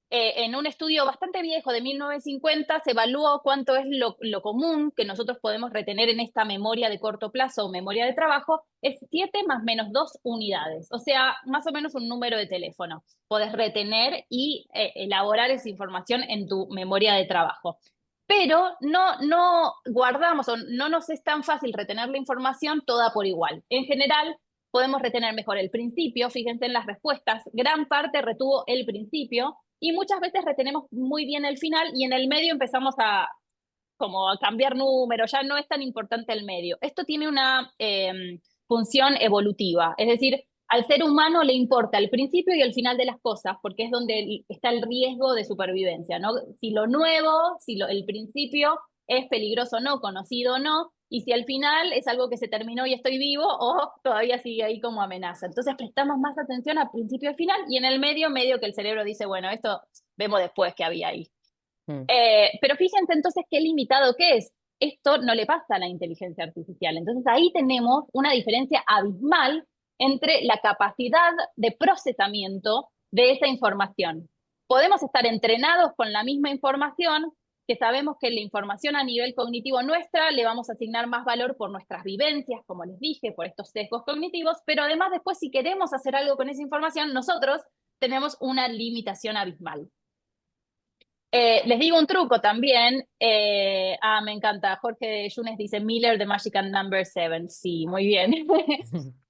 en un estudio bastante viejo de 1950 se evaluó cuánto es lo común que nosotros podemos retener en esta memoria de corto plazo o memoria de trabajo, es 7 más menos 2 unidades, o sea, más o menos un número de teléfono. Podés retener y elaborar esa información en tu memoria de trabajo. Pero no guardamos o no nos es tan fácil retener la información toda por igual. En general, podemos retener mejor el principio, fíjense en las respuestas, gran parte retuvo el principio, y muchas veces retenemos muy bien el final y en el medio empezamos como a cambiar números, ya no es tan importante el medio. Esto tiene una función evolutiva, es decir, al ser humano le importa el principio y el final de las cosas, porque es donde está el riesgo de supervivencia, ¿no? Si lo nuevo, el principio es peligroso o no, conocido o no, y si al final es algo que se terminó y estoy vivo o todavía sigue ahí como amenaza. Entonces prestamos más atención al principio y al final y en el medio que el cerebro dice, bueno, esto vemos después que había ahí. Mm. Pero fíjense entonces qué limitado que es. Esto no le pasa a la inteligencia artificial. Entonces ahí tenemos una diferencia abismal entre la capacidad de procesamiento de esa información. Podemos estar entrenados con la misma información, que sabemos que la información a nivel cognitivo nuestra le vamos a asignar más valor por nuestras vivencias, como les dije, por estos sesgos cognitivos, pero además después si queremos hacer algo con esa información, nosotros tenemos una limitación abismal. Les digo un truco también. Me encanta. Jorge Yunes dice Miller, The Magic Number 7. Sí, muy bien.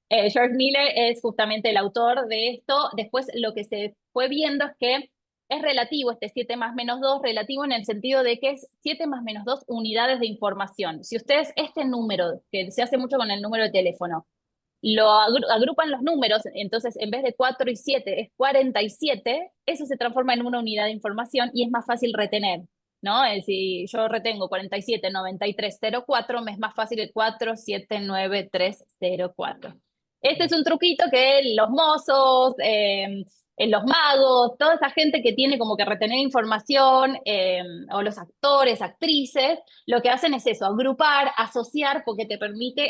George Miller es justamente el autor de esto. Después lo que se fue viendo es que es relativo, este 7 más menos 2, relativo en el sentido de que es 7 más menos 2 unidades de información. Si ustedes este número, que se hace mucho con el número de teléfono, lo agrupan los números, entonces en vez de 4 y 7 es 47, eso se transforma en una unidad de información y es más fácil retener. ¿no? Si yo retengo 479304, me es más fácil el 479304. Este es un truquito que los mozos, los magos, toda esa gente que tiene como que retener información, o los actores, actrices, lo que hacen es eso, agrupar, asociar, porque te permite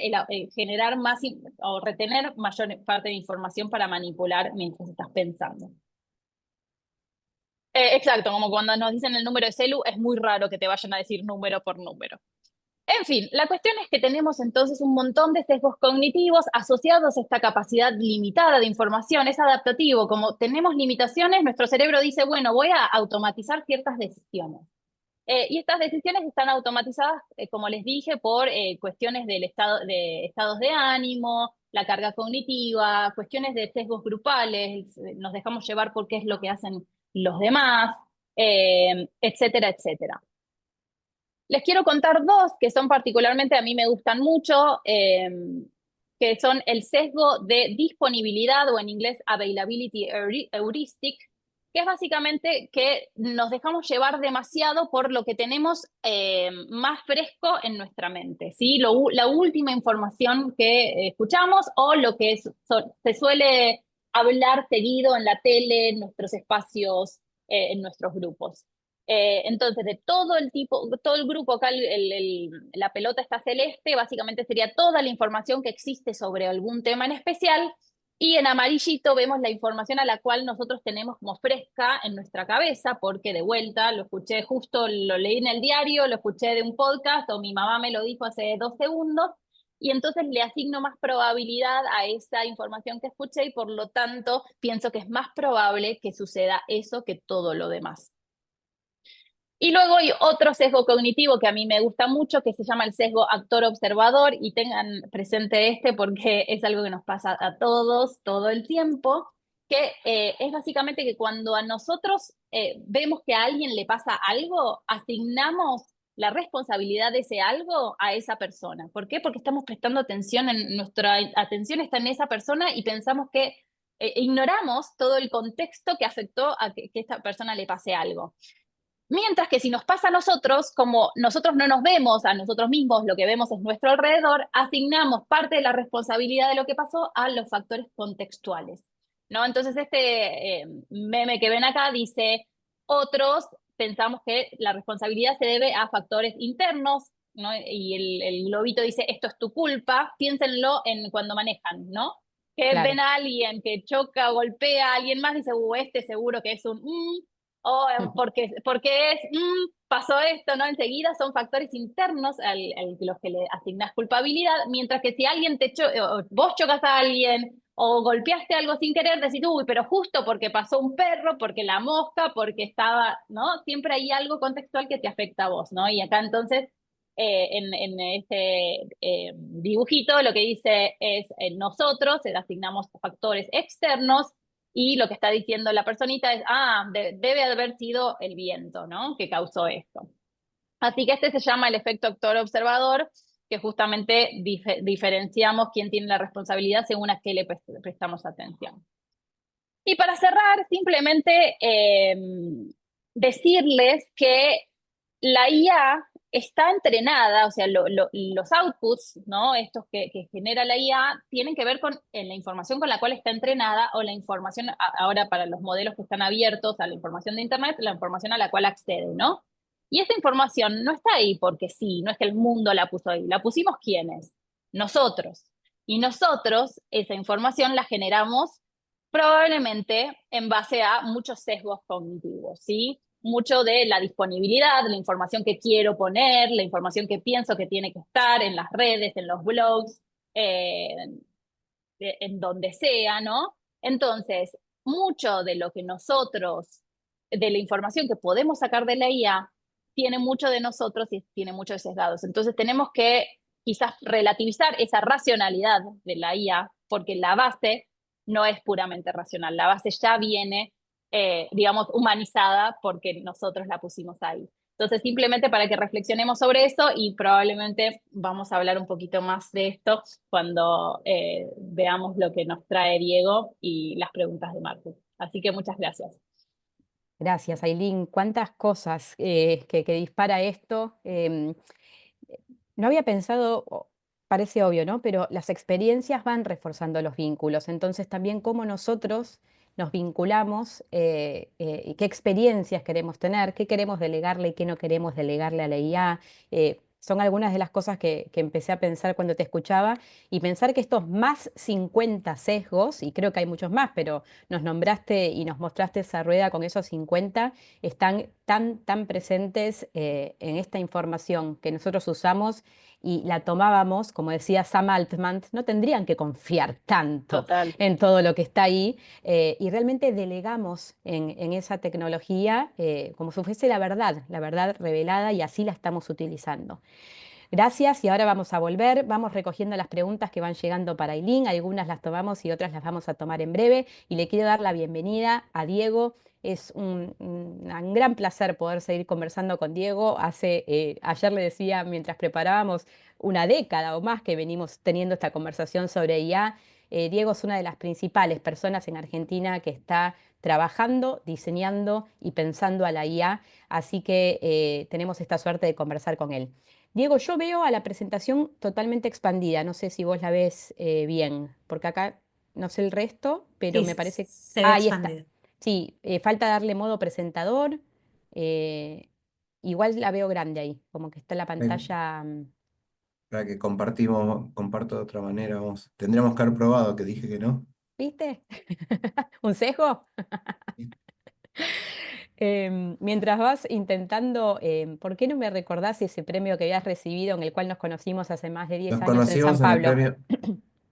generar más o retener mayor parte de información para manipular mientras estás pensando. Exacto, como cuando nos dicen el número de celu, es muy raro que te vayan a decir número por número. En fin, la cuestión es que tenemos entonces un montón de sesgos cognitivos asociados a esta capacidad limitada de información. Es adaptativo, como tenemos limitaciones, nuestro cerebro dice, bueno, voy a automatizar ciertas decisiones. Y estas decisiones están automatizadas, como les dije, por cuestiones de estados de ánimo, la carga cognitiva, cuestiones de sesgos grupales, nos dejamos llevar por qué es lo que hacen los demás, etcétera, etcétera. Les quiero contar dos que son particularmente, a mí me gustan mucho, que son el sesgo de disponibilidad, o en inglés availability heuristic, que es básicamente que nos dejamos llevar demasiado por lo que tenemos más fresco en nuestra mente, ¿sí? La última información que escuchamos, o lo que se suele hablar seguido en la tele, en nuestros espacios, en nuestros grupos. Entonces, de todo el grupo acá, la pelota está celeste, básicamente sería toda la información que existe sobre algún tema en especial, y en amarillito vemos la información a la cual nosotros tenemos como fresca en nuestra cabeza, porque de vuelta lo escuché justo, lo leí en el diario, lo escuché de un podcast, o mi mamá me lo dijo hace 2 segundos, y entonces le asigno más probabilidad a esa información que escuché, y por lo tanto pienso que es más probable que suceda eso que todo lo demás. Y luego hay otro sesgo cognitivo que a mí me gusta mucho, que se llama el sesgo actor-observador, y tengan presente este porque es algo que nos pasa a todos todo el tiempo, que es básicamente que cuando a nosotros vemos que a alguien le pasa algo, asignamos la responsabilidad de ese algo a esa persona. ¿Por qué? Porque estamos prestando atención, nuestra atención está en esa persona, y pensamos que ignoramos todo el contexto que afectó a que esta persona le pase algo. Mientras que si nos pasa a nosotros, como nosotros no nos vemos a nosotros mismos, lo que vemos es nuestro alrededor, asignamos parte de la responsabilidad de lo que pasó a los factores contextuales, ¿no? Entonces este meme que ven acá dice, otros pensamos que la responsabilidad se debe a factores internos, ¿no? Y el globito dice, esto es tu culpa, piénsenlo en cuando manejan, ¿no? Que Claro. ven a alguien que choca, golpea a alguien más, dice, este seguro que es un... o porque pasó esto, ¿no? Enseguida son factores internos a los que le asignás culpabilidad, mientras que si alguien o vos chocas a alguien, o golpeaste algo sin querer, decís, uy, pero justo porque pasó un perro, porque la mosca, porque estaba, ¿no? Siempre hay algo contextual que te afecta a vos, ¿no? Y acá entonces, en este dibujito, lo que dice es, nosotros asignamos factores externos, y lo que está diciendo la personita es, debe haber sido el viento, ¿no? Que causó esto. Así que este se llama el efecto actor-observador, que justamente diferenciamos quién tiene la responsabilidad según a qué le prestamos atención. Y para cerrar, simplemente decirles que la IA está entrenada, o sea, los outputs, ¿no? Estos que genera la IA, tienen que ver con la información con la cual está entrenada, o la información, ahora para los modelos que están abiertos a la información de Internet, la información a la cual accede, ¿no? Y esa información no está ahí porque sí, no es que el mundo la puso ahí, la pusimos ¿quiénes? Nosotros. Y nosotros esa información la generamos probablemente en base a muchos sesgos cognitivos, ¿sí? Mucho de la disponibilidad, la información que quiero poner, la información que pienso que tiene que estar en las redes, en los blogs, en donde sea, ¿no? Entonces, mucho de lo que nosotros, de la información que podemos sacar de la IA, tiene mucho de nosotros y tiene muchos sesgados. Entonces, tenemos que quizás relativizar esa racionalidad de la IA, porque la base no es puramente racional, la base ya viene, digamos, humanizada porque nosotros la pusimos ahí. Entonces, simplemente para que reflexionemos sobre eso, y probablemente vamos a hablar un poquito más de esto cuando veamos lo que nos trae Diego y las preguntas de Marco. Así que muchas gracias. Gracias, Ailín. Cuántas cosas que dispara esto. No había pensado, parece obvio, ¿no? Pero las experiencias van reforzando los vínculos. Entonces también cómo nosotros nos vinculamos, y qué experiencias queremos tener, qué queremos delegarle y qué no queremos delegarle a la IA. Son algunas de las cosas que empecé a pensar cuando te escuchaba y pensar que estos más 50 sesgos, y creo que hay muchos más, pero nos nombraste y nos mostraste esa rueda con esos 50, están tan presentes en esta información que nosotros usamos y la tomábamos, como decía Sam Altman, no tendrían que confiar tanto Total. en todo lo que está ahí, y realmente delegamos en esa tecnología como si fuese la verdad revelada y así la estamos utilizando. Gracias y ahora vamos a volver, vamos recogiendo las preguntas que van llegando para Ailín, algunas las tomamos y otras las vamos a tomar en breve y le quiero dar la bienvenida a Diego. Es un gran placer poder seguir conversando con Diego. Ayer le decía, mientras preparábamos, una década o más que venimos teniendo esta conversación sobre IA. Diego es una de las principales personas en Argentina que está trabajando, diseñando y pensando a la IA, así que tenemos esta suerte de conversar con él. Diego, yo veo a la presentación totalmente expandida. No sé si vos la ves bien, porque acá no sé el resto, pero Sí, me parece. se ve Ah, ahí está. expandido. Sí, falta darle modo presentador. eh, Igual la veo grande ahí, como que está la Ven, pantalla. para que comparto de otra manera, vamos. Tendríamos que haber probado, que dije que no. ¿Viste? ¿Un sesgo? Mientras vas intentando, ¿por qué no me recordás ese premio que habías recibido en el cual nos conocimos hace más de 10 Nos años en San conocimos en el Pablo? premio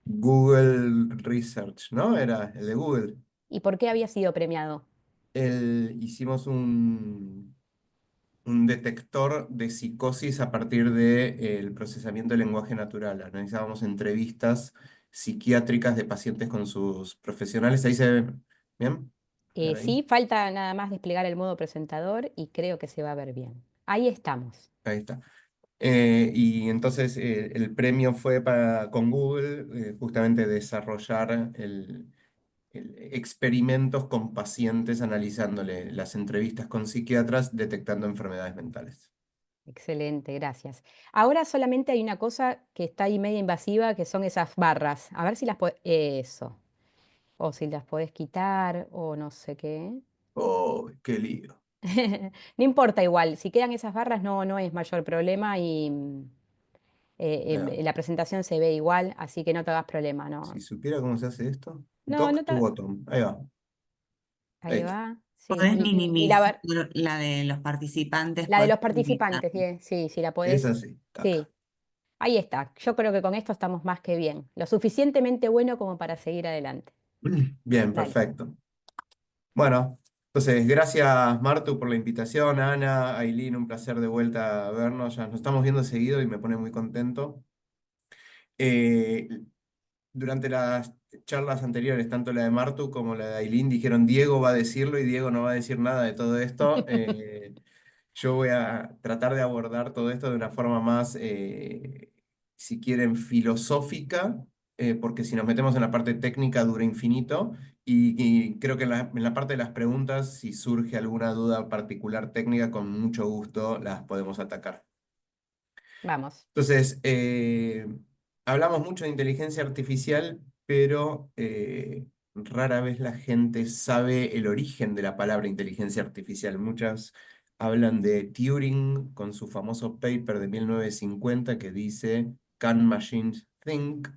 Google Research, ¿no? Era el de Google. ¿Y por qué había sido premiado? Hicimos un detector de psicosis a partir del procesamiento del lenguaje natural. Analizábamos entrevistas psiquiátricas de pacientes con sus profesionales. Ahí se ve. ¿Bien? A ver ahí. Sí, falta nada más desplegar el modo presentador y creo que se va a ver bien. Ahí estamos. Ahí está. Y entonces el premio fue con Google justamente desarrollar experimentos con pacientes analizándole las entrevistas con psiquiatras detectando enfermedades mentales. Excelente, gracias. Ahora solamente hay una cosa que está ahí media invasiva, que son esas barras. A ver si las puedes. Eso. O si las podés quitar, o no sé qué. ¡Oh, qué lío! No importa igual, si quedan esas barras no es mayor problema y Ahí va. la presentación se ve igual, así que no te hagas problema, Si no. supiera cómo se hace esto. No, Dock to bottom. Ahí va. Ahí ahí está. va, sí. Podés Y la, minimizar la de los participantes, la de podés los minimizar. participantes, sí, sí, la Es podés. así. Sí, Taca. ahí está. Yo creo que con esto estamos más que bien. Lo suficientemente bueno como para seguir adelante. Bien, Dale. perfecto. Bueno, entonces, gracias Martu por la invitación. Ana, Ailín, un placer de vuelta a vernos. Ya nos estamos viendo seguido y me pone muy contento. Eh, Durante las charlas anteriores, tanto la de Martu como la de Ailín, dijeron Diego va a decirlo y Diego no va a decir nada de todo esto. Yo voy a tratar de abordar todo esto de una forma más, si quieren, filosófica, porque si nos metemos en la parte técnica dura infinito. Y creo que en la parte de las preguntas, si surge alguna duda particular técnica, con mucho gusto las podemos atacar. Vamos. Entonces, hablamos mucho de inteligencia artificial, pero rara vez la gente sabe el origen de la palabra inteligencia artificial. Muchas hablan de Turing con su famoso paper de 1950 que dice Can Machines Think?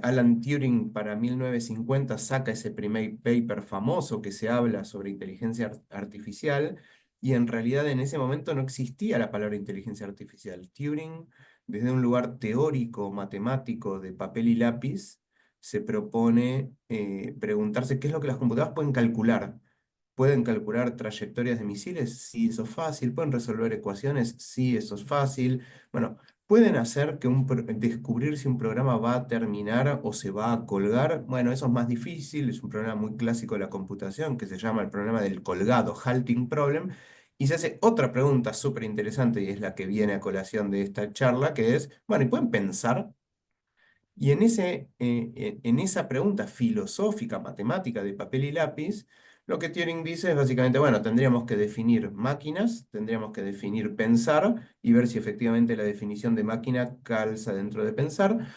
Alan Turing para 1950 saca ese primer paper famoso que se habla sobre inteligencia artificial y en realidad en ese momento no existía la palabra inteligencia artificial. Turing, desde un lugar teórico, matemático, de papel y lápiz, se propone preguntarse qué es lo que las computadoras pueden calcular. ¿Pueden calcular trayectorias de misiles? Sí, eso es fácil. ¿Pueden resolver ecuaciones? Sí, eso es fácil. Bueno, ¿pueden hacer que descubrir si un programa va a terminar o se va a colgar? Bueno, eso es más difícil, es un problema muy clásico de la computación que se llama el problema del colgado, halting problem. Y se hace otra pregunta súper interesante y es la que viene a colación de esta charla, que es, bueno, ¿y pueden pensar? Y en esa pregunta filosófica, matemática de papel y lápiz, Lo que Turing dice es básicamente, bueno, tendríamos que definir máquinas, tendríamos que definir pensar y ver si efectivamente la definición de máquina calza dentro de pensar.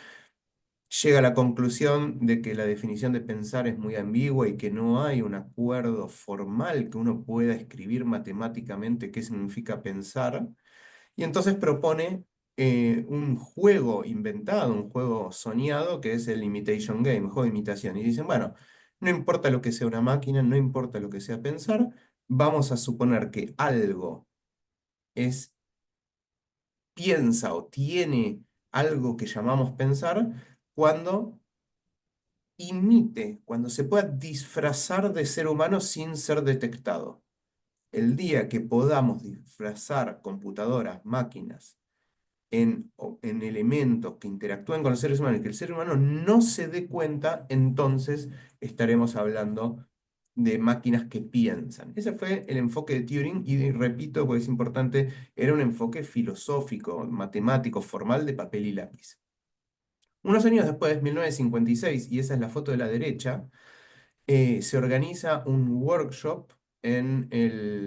Llega a la conclusión de que la definición de pensar es muy ambigua y que no hay un acuerdo formal que uno pueda escribir matemáticamente qué significa pensar. Y entonces propone un juego inventado, un juego soñado, que es el imitation game, juego de imitación. Y dicen, bueno, no importa lo que sea una máquina, no importa lo que sea pensar, vamos a suponer que algo es, piensa o tiene algo que llamamos pensar cuando imite, cuando se pueda disfrazar de ser humano sin ser detectado. El día que podamos disfrazar computadoras, máquinas, en elementos que interactúen con los seres humanos y que el ser humano no se dé cuenta, entonces estaremos hablando de máquinas que piensan. Ese fue el enfoque de Turing y repito, porque es importante, era un enfoque filosófico, matemático, formal de papel y lápiz. Unos años después, 1956, y esa es la foto de la derecha, se organiza un workshop en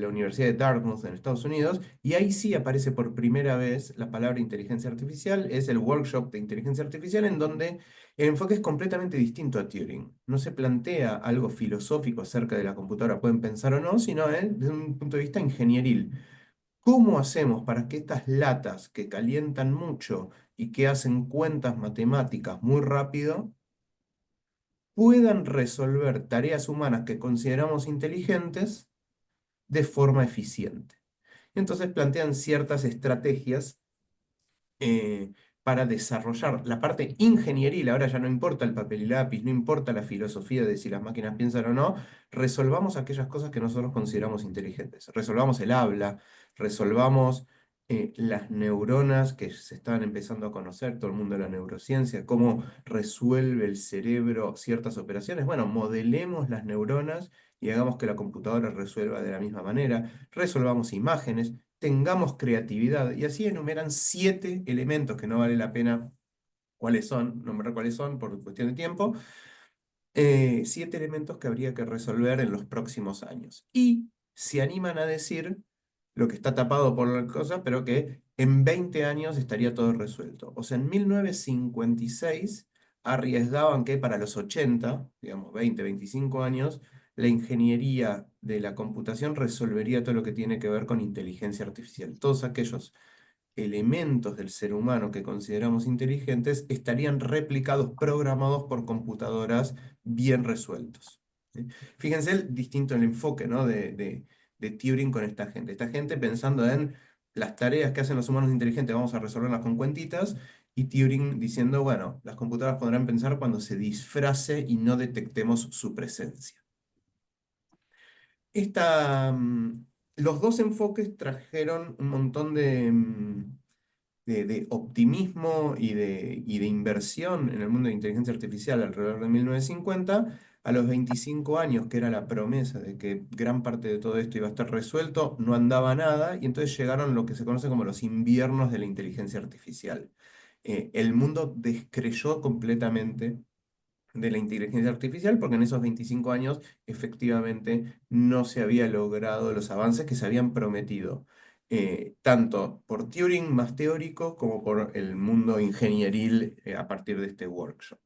la Universidad de Dartmouth en Estados Unidos y ahí sí aparece por primera vez la palabra inteligencia artificial. Es el workshop de inteligencia artificial en donde el enfoque es completamente distinto a Turing. No se plantea algo filosófico acerca de la computadora, pueden pensar o no, sino desde un punto de vista ingenieril. ¿Cómo hacemos para que estas latas que calientan mucho y que hacen cuentas matemáticas muy rápido puedan resolver tareas humanas que consideramos inteligentes de forma eficiente? Entonces plantean ciertas estrategias eh, para desarrollar la parte ingenieril. Ahora ya no importa el papel y lápiz, no importa la filosofía de si las máquinas piensan o no, resolvamos aquellas cosas que nosotros consideramos inteligentes. Resolvamos el habla, resolvamos las neuronas que se estaban empezando a conocer, todo el mundo de la neurociencia, cómo resuelve el cerebro ciertas operaciones. Bueno, modelemos las neuronas y hagamos que la computadora resuelva de la misma manera. Resolvamos imágenes, tengamos creatividad. Y así enumeran 7 elementos que no vale la pena cuáles son, nombrar cuáles son por cuestión de tiempo. 7 elementos que habría que resolver en los próximos años. Y se animan a decir lo que está tapado por la cosa, pero que en 20 años estaría todo resuelto. O sea, en 1956 arriesgaban que para los 80, digamos 20, 25 años, la ingeniería de la computación resolvería todo lo que tiene que ver con inteligencia artificial. Todos aquellos elementos del ser humano que consideramos inteligentes estarían replicados, programados por computadoras bien resueltos. ¿Sí? Fíjense el distinto el enfoque, ¿no? de Turing con esta gente. Esta gente pensando en las tareas que hacen los humanos inteligentes, vamos a resolverlas con cuentitas, y Turing diciendo, bueno, las computadoras podrán pensar cuando se disfrace y no detectemos su presencia. Los dos enfoques trajeron un montón de optimismo y de inversión en el mundo de inteligencia artificial alrededor de 1950. A los 25 años, que era la promesa de que gran parte de todo esto iba a estar resuelto, no andaba nada, y entonces llegaron lo que se conoce como los inviernos de la inteligencia artificial. El mundo descreyó completamente de la inteligencia artificial, porque en esos 25 años efectivamente no se había logrado los avances que se habían prometido, tanto por Turing más teórico como por el mundo ingenieril a partir de este workshop.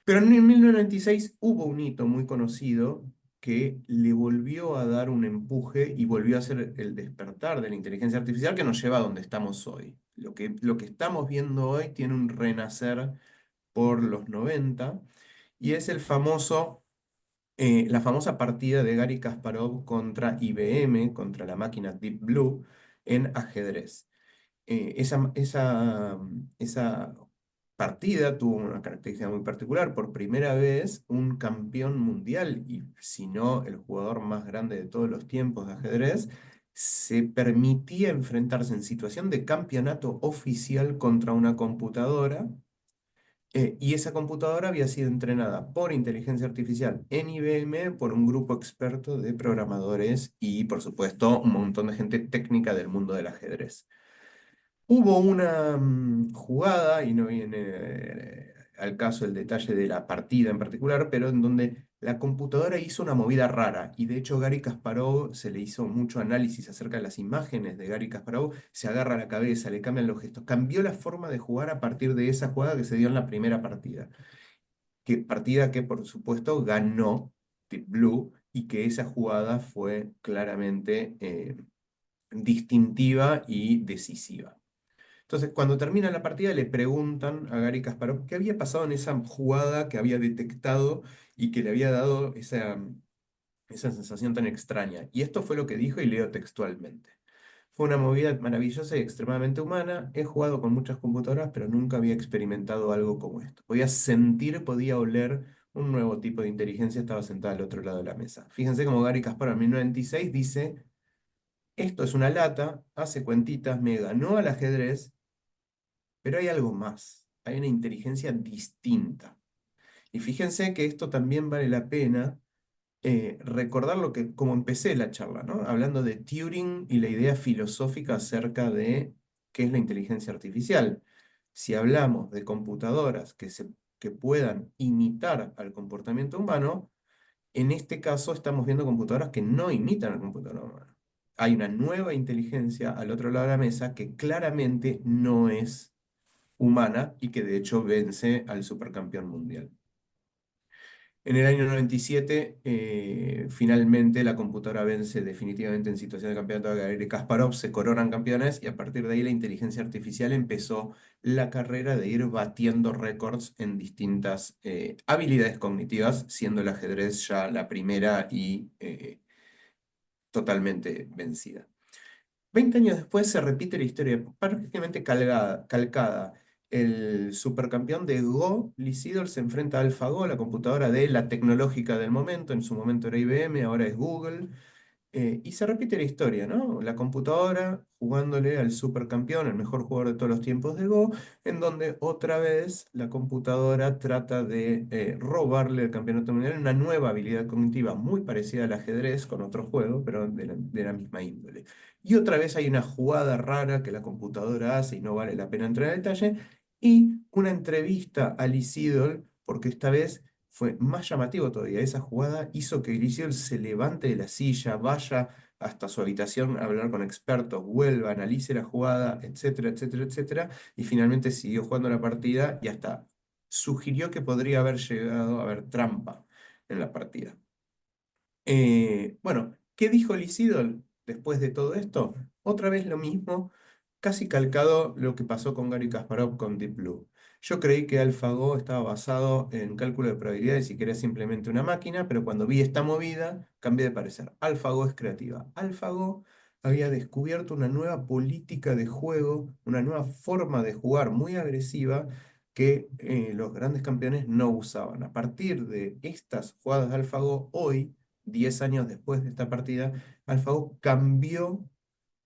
Pero en 1996 hubo un hito muy conocido que le volvió a dar un empuje y volvió a ser el despertar de la inteligencia artificial que nos lleva a donde estamos hoy. Lo que estamos viendo hoy tiene un renacer por los 90 y es la famosa partida de Gary Kasparov contra IBM, contra la máquina Deep Blue, en ajedrez. Esa partida tuvo una característica muy particular. Por primera vez, un campeón mundial, y si no el jugador más grande de todos los tiempos de ajedrez, se permitía enfrentarse en situación de campeonato oficial contra una computadora, y esa computadora había sido entrenada por inteligencia artificial en IBM por un grupo experto de programadores y, por supuesto, un montón de gente técnica del mundo del ajedrez. Hubo una jugada, y no viene al caso el detalle de la partida en particular, pero en donde la computadora hizo una movida rara, y de hecho Garry Kasparov se le hizo mucho análisis acerca de las imágenes de Garry Kasparov, se agarra la cabeza, le cambian los gestos, cambió la forma de jugar a partir de esa jugada que se dio en la primera partida. Partida que por supuesto ganó Deep Blue, y que esa jugada fue claramente distintiva y decisiva. Entonces, cuando termina la partida, le preguntan a Garry Kasparov qué había pasado en esa jugada que había detectado y que le había dado esa sensación tan extraña. Y esto fue lo que dijo, y leo textualmente. Fue una movida maravillosa y extremadamente humana. He jugado con muchas computadoras, pero nunca había experimentado algo como esto. Podía sentir, podía oler un nuevo tipo de inteligencia. Estaba sentada al otro lado de la mesa. Fíjense cómo Garry Kasparov en 1996 dice: esto es una lata, hace cuentitas, me ganó al ajedrez, pero hay algo más. Hay una inteligencia distinta. Y fíjense que esto también vale la pena recordar como empecé la charla, ¿no? Hablando de Turing y la idea filosófica acerca de qué es la inteligencia artificial. Si hablamos de computadoras que puedan imitar al comportamiento humano, en este caso estamos viendo computadoras que no imitan al computador humano. Hay una nueva inteligencia al otro lado de la mesa que claramente no es humana y que de hecho vence al supercampeón mundial. En el año 97, finalmente la computadora vence definitivamente en situación de campeonato a Garry Kasparov, se coronan campeones, y a partir de ahí la inteligencia artificial empezó la carrera de ir batiendo récords en distintas habilidades cognitivas, siendo el ajedrez ya la primera y totalmente vencida. 20 años después se repite la historia, prácticamente calcada. El supercampeón de Go, Lee Sedol, se enfrenta a AlphaGo, la computadora de la tecnológica del momento. En su momento era IBM, ahora es Google. Y se repite la historia, ¿no? La computadora jugándole al supercampeón, el mejor jugador de todos los tiempos de Go, en donde otra vez la computadora trata de robarle el campeonato mundial, una nueva habilidad cognitiva muy parecida al ajedrez con otro juego, pero de la misma índole. Y otra vez hay una jugada rara que la computadora hace y no vale la pena entrar en detalle, y una entrevista a Lee Sedol, porque esta vez fue más llamativo todavía. Esa jugada hizo que Lee se levante de la silla, vaya hasta su habitación a hablar con expertos, vuelva, analice la jugada, etcétera, etcétera, etcétera, y finalmente siguió jugando la partida y hasta sugirió que podría haber llegado a haber trampa en la partida. Bueno, ¿qué dijo Lee Sedol después de todo esto? Otra vez lo mismo, casi calcado lo que pasó con Garry Kasparov con Deep Blue. Yo creí que AlphaGo estaba basado en cálculo de probabilidades y que era simplemente una máquina, pero cuando vi esta movida, cambié de parecer. AlphaGo es creativa. AlphaGo había descubierto una nueva política de juego, una nueva forma de jugar muy agresiva que los grandes campeones no usaban. A partir de estas jugadas de AlphaGo, hoy, 10 años después de esta partida, AlphaGo cambió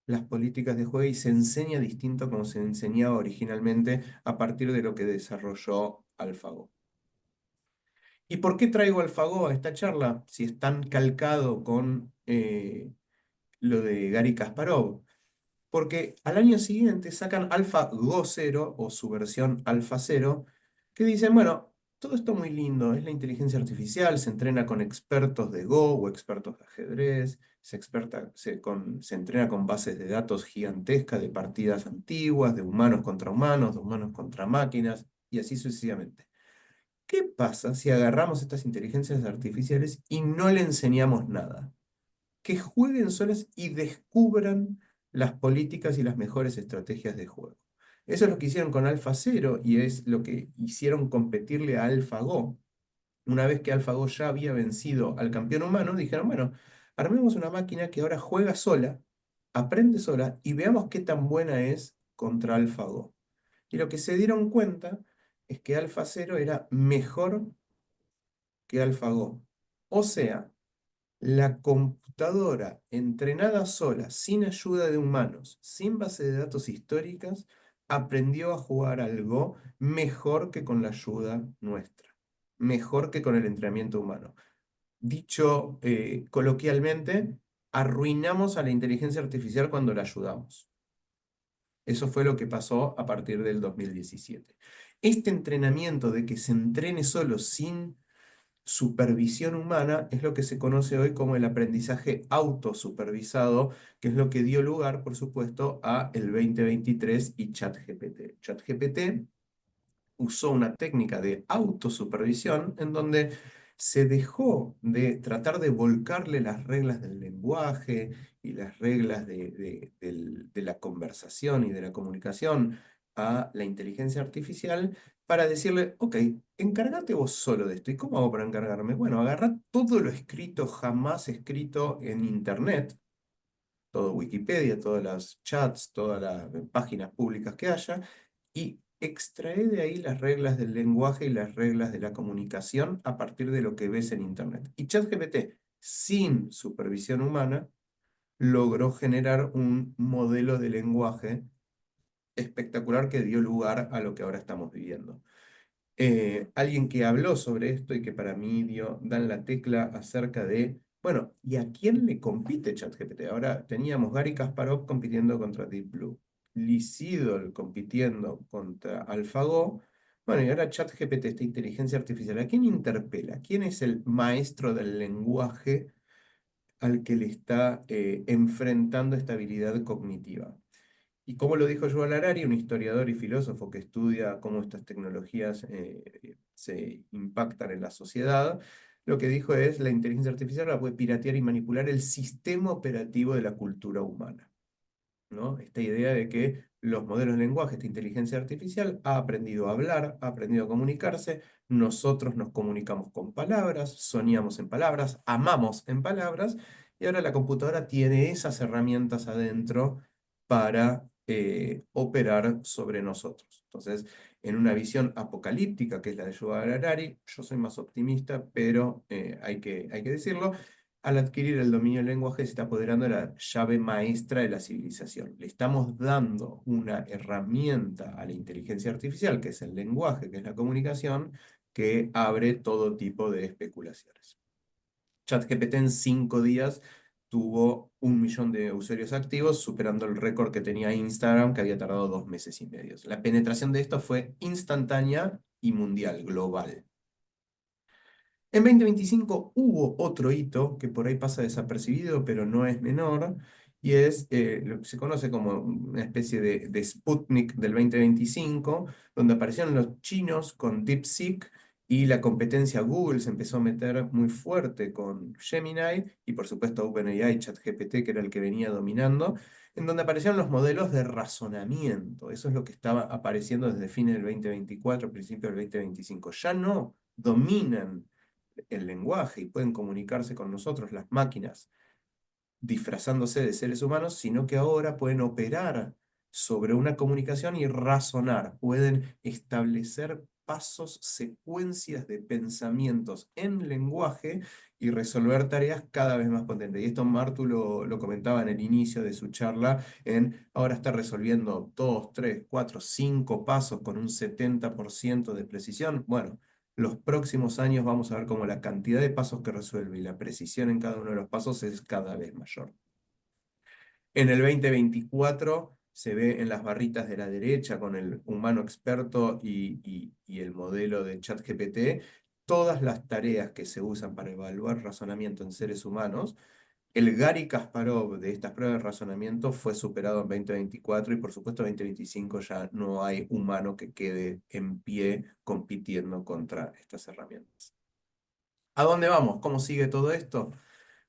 las políticas de juego y se enseña distinto como se enseñaba originalmente a partir de lo que desarrolló AlphaGo. ¿Y por qué traigo AlphaGo a esta charla si es tan calcado con lo de Garry Kasparov? Porque al año siguiente sacan AlphaGo 0 o su versión Alpha 0, que dicen, bueno, todo esto muy lindo, es la inteligencia artificial, se entrena con expertos de Go o expertos de ajedrez, se entrena con bases de datos gigantescas de partidas antiguas, de humanos contra humanos, de humanos contra máquinas, y así sucesivamente. ¿Qué pasa si agarramos estas inteligencias artificiales y no le enseñamos nada? Que jueguen solas y descubran las políticas y las mejores estrategias de juego. Eso es lo que hicieron con AlphaZero y es lo que hicieron competirle a AlphaGo. Una vez que AlphaGo ya había vencido al campeón humano, dijeron, bueno, armemos una máquina que ahora juega sola, aprende sola y veamos qué tan buena es contra AlphaGo. Y lo que se dieron cuenta es que AlphaZero era mejor que AlphaGo. O sea, la computadora entrenada sola, sin ayuda de humanos, sin base de datos históricas, aprendió a jugar al Go mejor que con la ayuda nuestra, mejor que con el entrenamiento humano. Dicho coloquialmente, arruinamos a la inteligencia artificial cuando la ayudamos. Eso fue lo que pasó a partir del 2017. Este entrenamiento de que se entrene solo sin supervisión humana es lo que se conoce hoy como el aprendizaje autosupervisado, que es lo que dio lugar, por supuesto, a el 2023 y ChatGPT. ChatGPT usó una técnica de autosupervisión en donde se dejó de tratar de volcarle las reglas del lenguaje y las reglas de la conversación y de la comunicación a la inteligencia artificial para decirle, ok, encárgate vos solo de esto. ¿Y cómo hago para encargarme? Bueno, agarrá todo lo escrito, jamás escrito en Internet, todo Wikipedia, todas las chats, todas las páginas públicas que haya, y extrae de ahí las reglas del lenguaje y las reglas de la comunicación a partir de lo que ves en Internet. Y ChatGPT, sin supervisión humana, logró generar un modelo de lenguaje espectacular que dio lugar a lo que ahora estamos viviendo. Alguien que habló sobre esto y que para mí dan la tecla acerca de, bueno, ¿y a quién le compite ChatGPT? Ahora teníamos Gary Kasparov compitiendo contra Deep Blue, Lee Sedol compitiendo contra AlphaGo, bueno, y ahora ChatGPT, esta inteligencia artificial, ¿a quién interpela? ¿Quién es el maestro del lenguaje al que le está enfrentando esta habilidad cognitiva? Y como lo dijo Yuval Harari, un historiador y filósofo que estudia cómo estas tecnologías se impactan en la sociedad, lo que dijo es, la inteligencia artificial la puede piratear y manipular el sistema operativo de la cultura humana, ¿no? Esta idea de que los modelos de lenguaje, esta inteligencia artificial, ha aprendido a hablar, ha aprendido a comunicarse, nosotros nos comunicamos con palabras, soñamos en palabras, amamos en palabras, y ahora la computadora tiene esas herramientas adentro para operar sobre nosotros. Entonces, en una visión apocalíptica, que es la de Yuval Harari, yo soy más optimista, pero hay que decirlo, al adquirir el dominio del lenguaje se está apoderando de la llave maestra de la civilización. Le estamos dando una herramienta a la inteligencia artificial, que es el lenguaje, que es la comunicación, que abre todo tipo de especulaciones. ChatGPT en 5 días tuvo 1 millón de usuarios activos, superando el récord que tenía Instagram, que había tardado 2 meses y medio. La penetración de esto fue instantánea y mundial, global. En 2025 hubo otro hito que por ahí pasa desapercibido, pero no es menor, y es lo que se conoce como una especie de Sputnik del 2025, donde aparecieron los chinos con DeepSeek y la competencia Google se empezó a meter muy fuerte con Gemini y por supuesto OpenAI, ChatGPT, que era el que venía dominando, en donde aparecieron los modelos de razonamiento. Eso es lo que estaba apareciendo desde fines del 2024, principios del 2025. Ya no dominan el lenguaje y pueden comunicarse con nosotros, las máquinas, disfrazándose de seres humanos, sino que ahora pueden operar sobre una comunicación y razonar, pueden establecer pasos, secuencias de pensamientos en lenguaje y resolver tareas cada vez más potentes. Y esto Martu lo comentaba en el inicio de su charla, ahora está resolviendo 2, 3, 4, 5 pasos con un 70% de precisión. Bueno, los próximos años vamos a ver cómo la cantidad de pasos que resuelve y la precisión en cada uno de los pasos es cada vez mayor. En el 2024 se ve en las barritas de la derecha con el humano experto y el modelo de ChatGPT todas las tareas que se usan para evaluar razonamiento en seres humanos. El Gary Kasparov de estas pruebas de razonamiento fue superado en 2024 y por supuesto en 2025 ya no hay humano que quede en pie compitiendo contra estas herramientas. ¿A dónde vamos? ¿Cómo sigue todo esto?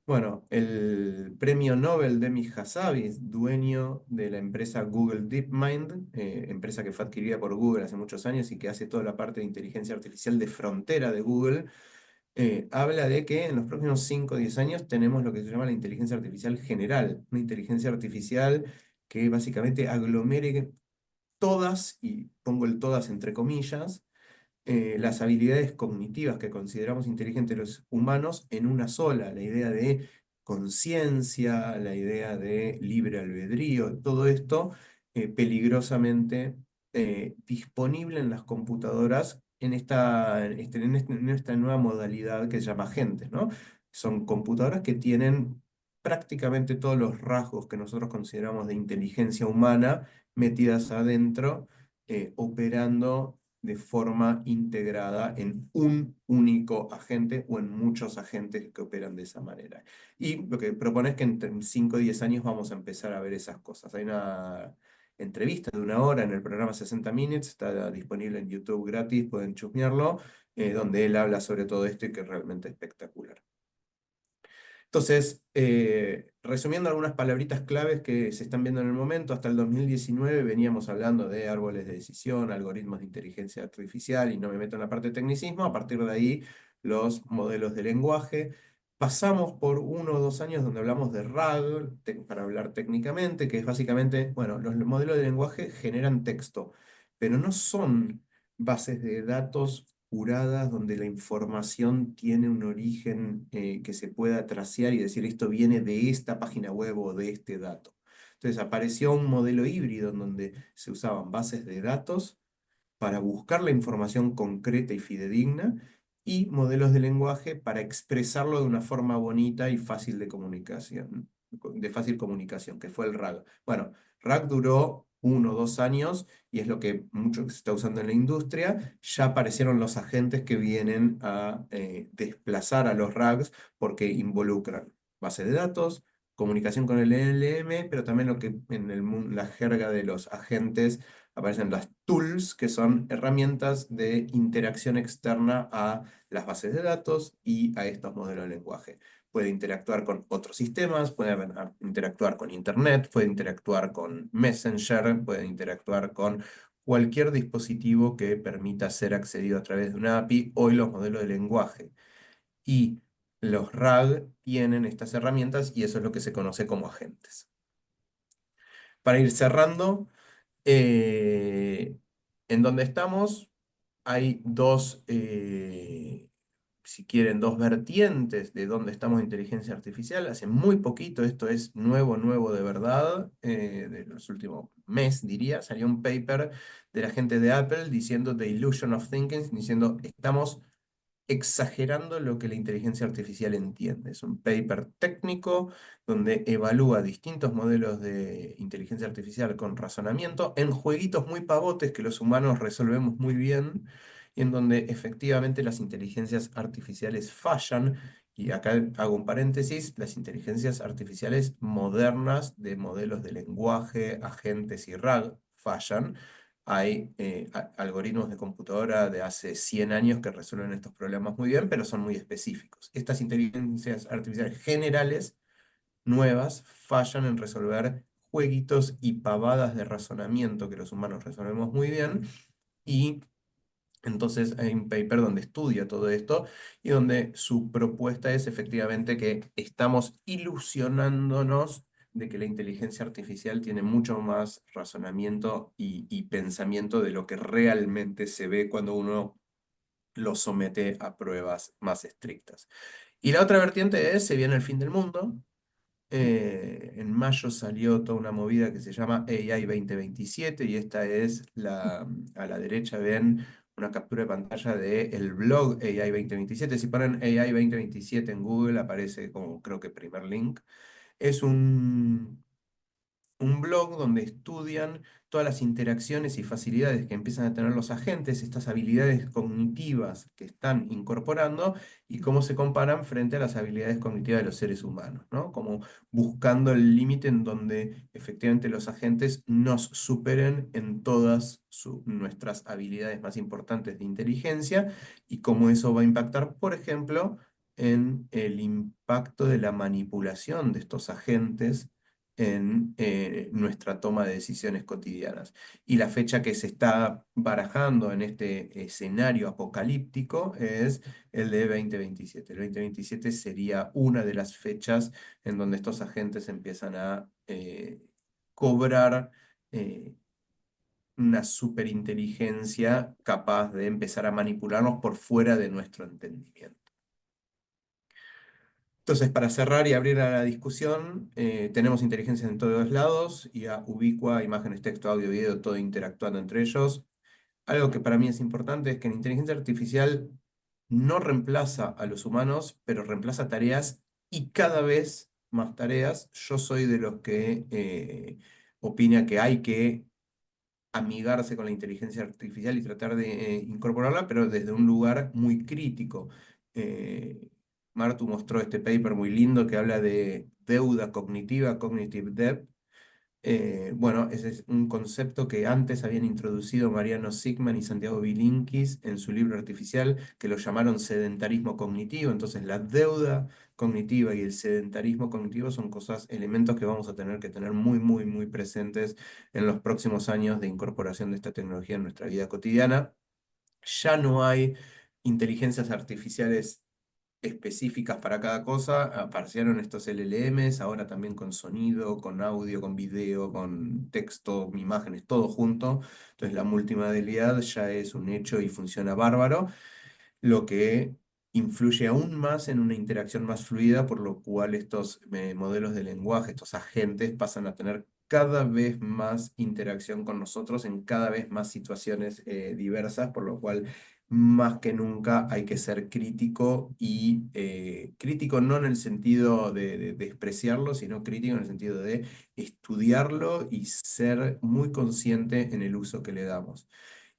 Bueno, el premio Nobel Demi Hassabis, dueño de la empresa Google DeepMind, empresa que fue adquirida por Google hace muchos años y que hace toda la parte de inteligencia artificial de frontera de Google, habla de que en los próximos 5 o 10 años tenemos lo que se llama la inteligencia artificial general, una inteligencia artificial que básicamente aglomere todas, y pongo el todas entre comillas, las habilidades cognitivas que consideramos inteligentes los humanos en una sola, la idea de conciencia, la idea de libre albedrío, todo esto peligrosamente disponible en las computadoras en esta nueva modalidad que se llama agentes, ¿no? Son computadoras que tienen prácticamente todos los rasgos que nosotros consideramos de inteligencia humana metidas adentro, operando de forma integrada en un único agente o en muchos agentes que operan de esa manera. Y lo que propone es que en 5 o 10 años vamos a empezar a ver esas cosas. Hay una entrevista de 1 hora en el programa 60 Minutes, está disponible en YouTube gratis, pueden chusmearlo, donde él habla sobre todo esto y que es realmente espectacular. Entonces, resumiendo algunas palabritas claves que se están viendo en el momento, hasta el 2019 veníamos hablando de árboles de decisión, algoritmos de inteligencia artificial, y no me meto en la parte de tecnicismo. A partir de ahí, los modelos de lenguaje. Pasamos por 1 o 2 años donde hablamos de RAG, para hablar técnicamente, que es básicamente, bueno, los modelos de lenguaje generan texto, pero no son bases de datos curadas donde la información tiene un origen que se pueda tracear y decir esto viene de esta página web o de este dato. Entonces apareció un modelo híbrido en donde se usaban bases de datos para buscar la información concreta y fidedigna, y modelos de lenguaje para expresarlo de una forma bonita y fácil de fácil comunicación, que fue el RAG. Bueno, RAG duró 1 o 2 años y es lo que mucho se está usando en la industria. Ya aparecieron los agentes que vienen a desplazar a los RAGs porque involucran base de datos, comunicación con el LLM, pero también lo que en la jerga de los agentes aparecen las tools, que son herramientas de interacción externa a las bases de datos y a estos modelos de lenguaje. Puede interactuar con otros sistemas, puede interactuar con Internet, puede interactuar con Messenger, puede interactuar con cualquier dispositivo que permita ser accedido a través de una API. Hoy los modelos de lenguaje y los RAG tienen estas herramientas y eso es lo que se conoce como agentes. Para ir cerrando, en donde estamos hay dos, si quieren, dos vertientes de donde estamos en inteligencia artificial. Hace muy poquito, esto es nuevo de verdad, de los últimos meses, diría, salió un paper de la gente de Apple diciendo The Illusion of Thinking, diciendo estamos exagerando lo que la inteligencia artificial entiende. Es un paper técnico donde evalúa distintos modelos de inteligencia artificial con razonamiento en jueguitos muy pavotes que los humanos resolvemos muy bien, y en donde efectivamente las inteligencias artificiales fallan. Y acá hago un paréntesis: las inteligencias artificiales modernas de modelos de lenguaje, agentes y RAG fallan. Hay algoritmos de computadora de hace 100 años que resuelven estos problemas muy bien, pero son muy específicos. Estas inteligencias artificiales generales, nuevas, fallan en resolver jueguitos y pavadas de razonamiento que los humanos resolvemos muy bien. Y entonces hay un paper donde estudia todo esto y donde su propuesta es efectivamente que estamos ilusionándonos de que la inteligencia artificial tiene mucho más razonamiento y pensamiento de lo que realmente se ve cuando uno lo somete a pruebas más estrictas. Y la otra vertiente es: se viene el fin del mundo. En mayo salió toda una movida que se llama AI 2027, y esta es a la derecha ven una captura de pantalla del blog AI 2027. Si ponen AI 2027 en Google aparece como, creo que, primer link. Es un blog donde estudian todas las interacciones y facilidades que empiezan a tener los agentes, estas habilidades cognitivas que están incorporando, y cómo se comparan frente a las habilidades cognitivas de los seres humanos, ¿no? Como buscando el límite en donde efectivamente los agentes nos superen en todas nuestras habilidades más importantes de inteligencia, y cómo eso va a impactar, por ejemplo, en el impacto de la manipulación de estos agentes en nuestra toma de decisiones cotidianas. Y la fecha que se está barajando en este escenario apocalíptico es el de 2027. El 2027 sería una de las fechas en donde estos agentes empiezan a cobrar una superinteligencia capaz de empezar a manipularnos por fuera de nuestro entendimiento. Entonces, para cerrar y abrir a la discusión, tenemos inteligencia en todos lados, IA ubicua, imágenes, texto, audio, video, todo interactuando entre ellos. Algo que para mí es importante es que la inteligencia artificial no reemplaza a los humanos, pero reemplaza tareas, y cada vez más tareas. Yo soy de los que opina que hay que amigarse con la inteligencia artificial y tratar de incorporarla, pero desde un lugar muy crítico. Eh, Martu mostró este paper muy lindo que habla de deuda cognitiva, cognitive debt. Bueno, ese es un concepto que antes habían introducido Mariano Sigman y Santiago Bilinkis en su libro artificial, que lo llamaron sedentarismo cognitivo. Entonces, la deuda cognitiva y el sedentarismo cognitivo son cosas, elementos que vamos a tener que tener muy, muy, muy presentes en los próximos años de incorporación de esta tecnología en nuestra vida cotidiana. Ya no hay inteligencias artificiales específicas para cada cosa. Aparecieron estos LLMs, ahora también con sonido, con audio, con video, con texto, imágenes, todo junto. Entonces la multimodalidad ya es un hecho y funciona bárbaro, lo que influye aún más en una interacción más fluida, por lo cual estos modelos de lenguaje, estos agentes, pasan a tener cada vez más interacción con nosotros en cada vez más situaciones diversas, por lo cual más que nunca hay que ser crítico y crítico no en el sentido de despreciarlo, sino crítico en el sentido de estudiarlo y ser muy consciente en el uso que le damos.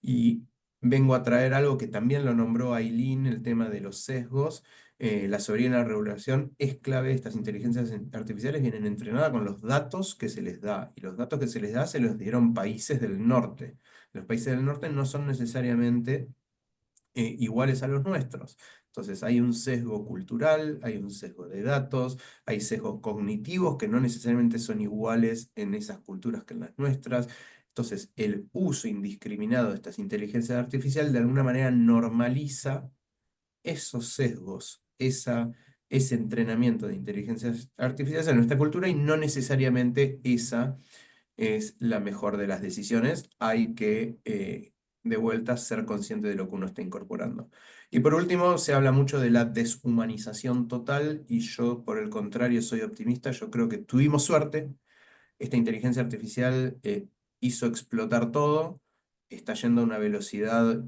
Y vengo a traer algo que también lo nombró Aileen, el tema de los sesgos. La soberana regulación es clave. Estas inteligencias artificiales vienen entrenadas con los datos que se les da, y los datos que se les da se los dieron países del norte. Los países del norte no son necesariamente iguales a los nuestros. Entonces hay un sesgo cultural, hay un sesgo de datos, hay sesgos cognitivos que no necesariamente son iguales en esas culturas que en las nuestras. Entonces el uso indiscriminado de estas inteligencias artificiales de alguna manera normaliza esos sesgos, ese entrenamiento de inteligencias artificiales en nuestra cultura, y no necesariamente esa es la mejor de las decisiones. Hay que, de vuelta, ser consciente de lo que uno está incorporando. Y por último, se habla mucho de la deshumanización total, y yo, por el contrario, soy optimista. Yo creo que tuvimos suerte. Esta inteligencia artificial hizo explotar todo, está yendo a una velocidad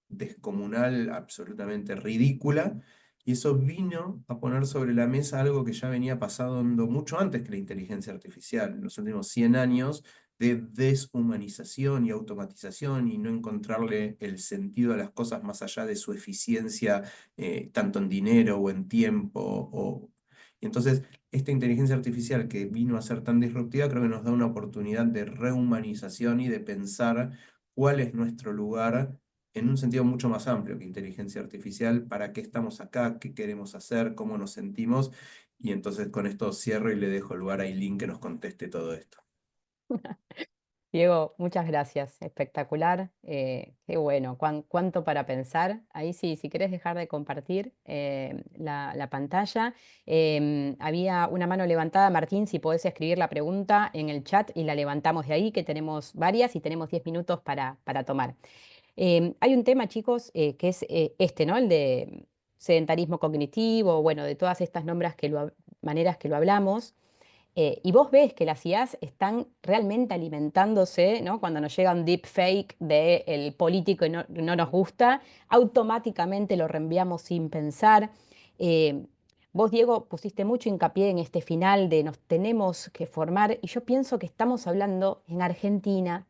descomunal, absolutamente ridícula, y eso vino a poner sobre la mesa algo que ya venía pasando mucho antes que la inteligencia artificial, en los últimos 100 años, de deshumanización y automatización, y no encontrarle el sentido a las cosas más allá de su eficiencia, tanto en dinero o en tiempo. Y entonces, esta inteligencia artificial que vino a ser tan disruptiva, creo que nos da una oportunidad de rehumanización y de pensar cuál es nuestro lugar en un sentido mucho más amplio que inteligencia artificial, para qué estamos acá, qué queremos hacer, cómo nos sentimos. Y entonces con esto cierro y le dejo el lugar a Aileen que nos conteste todo esto. Diego, muchas gracias, espectacular, qué bueno, cuánto para pensar. Ahí sí, si querés dejar de compartir la pantalla. Había una mano levantada, Martín, si podés escribir la pregunta en el chat y la levantamos de ahí, que tenemos varias y tenemos 10 minutos para tomar. Hay un tema, chicos, que es este, ¿no? El de sedentarismo cognitivo, bueno, de todas estas maneras que lo hablamos. Y vos ves que las IAs están realmente alimentándose, ¿no? Cuando nos llega un deepfake del político y no nos gusta, automáticamente lo reenviamos sin pensar. Eh, Vos, Diego, pusiste mucho hincapié en este final de nos tenemos que formar, y yo pienso que estamos hablando en Argentina,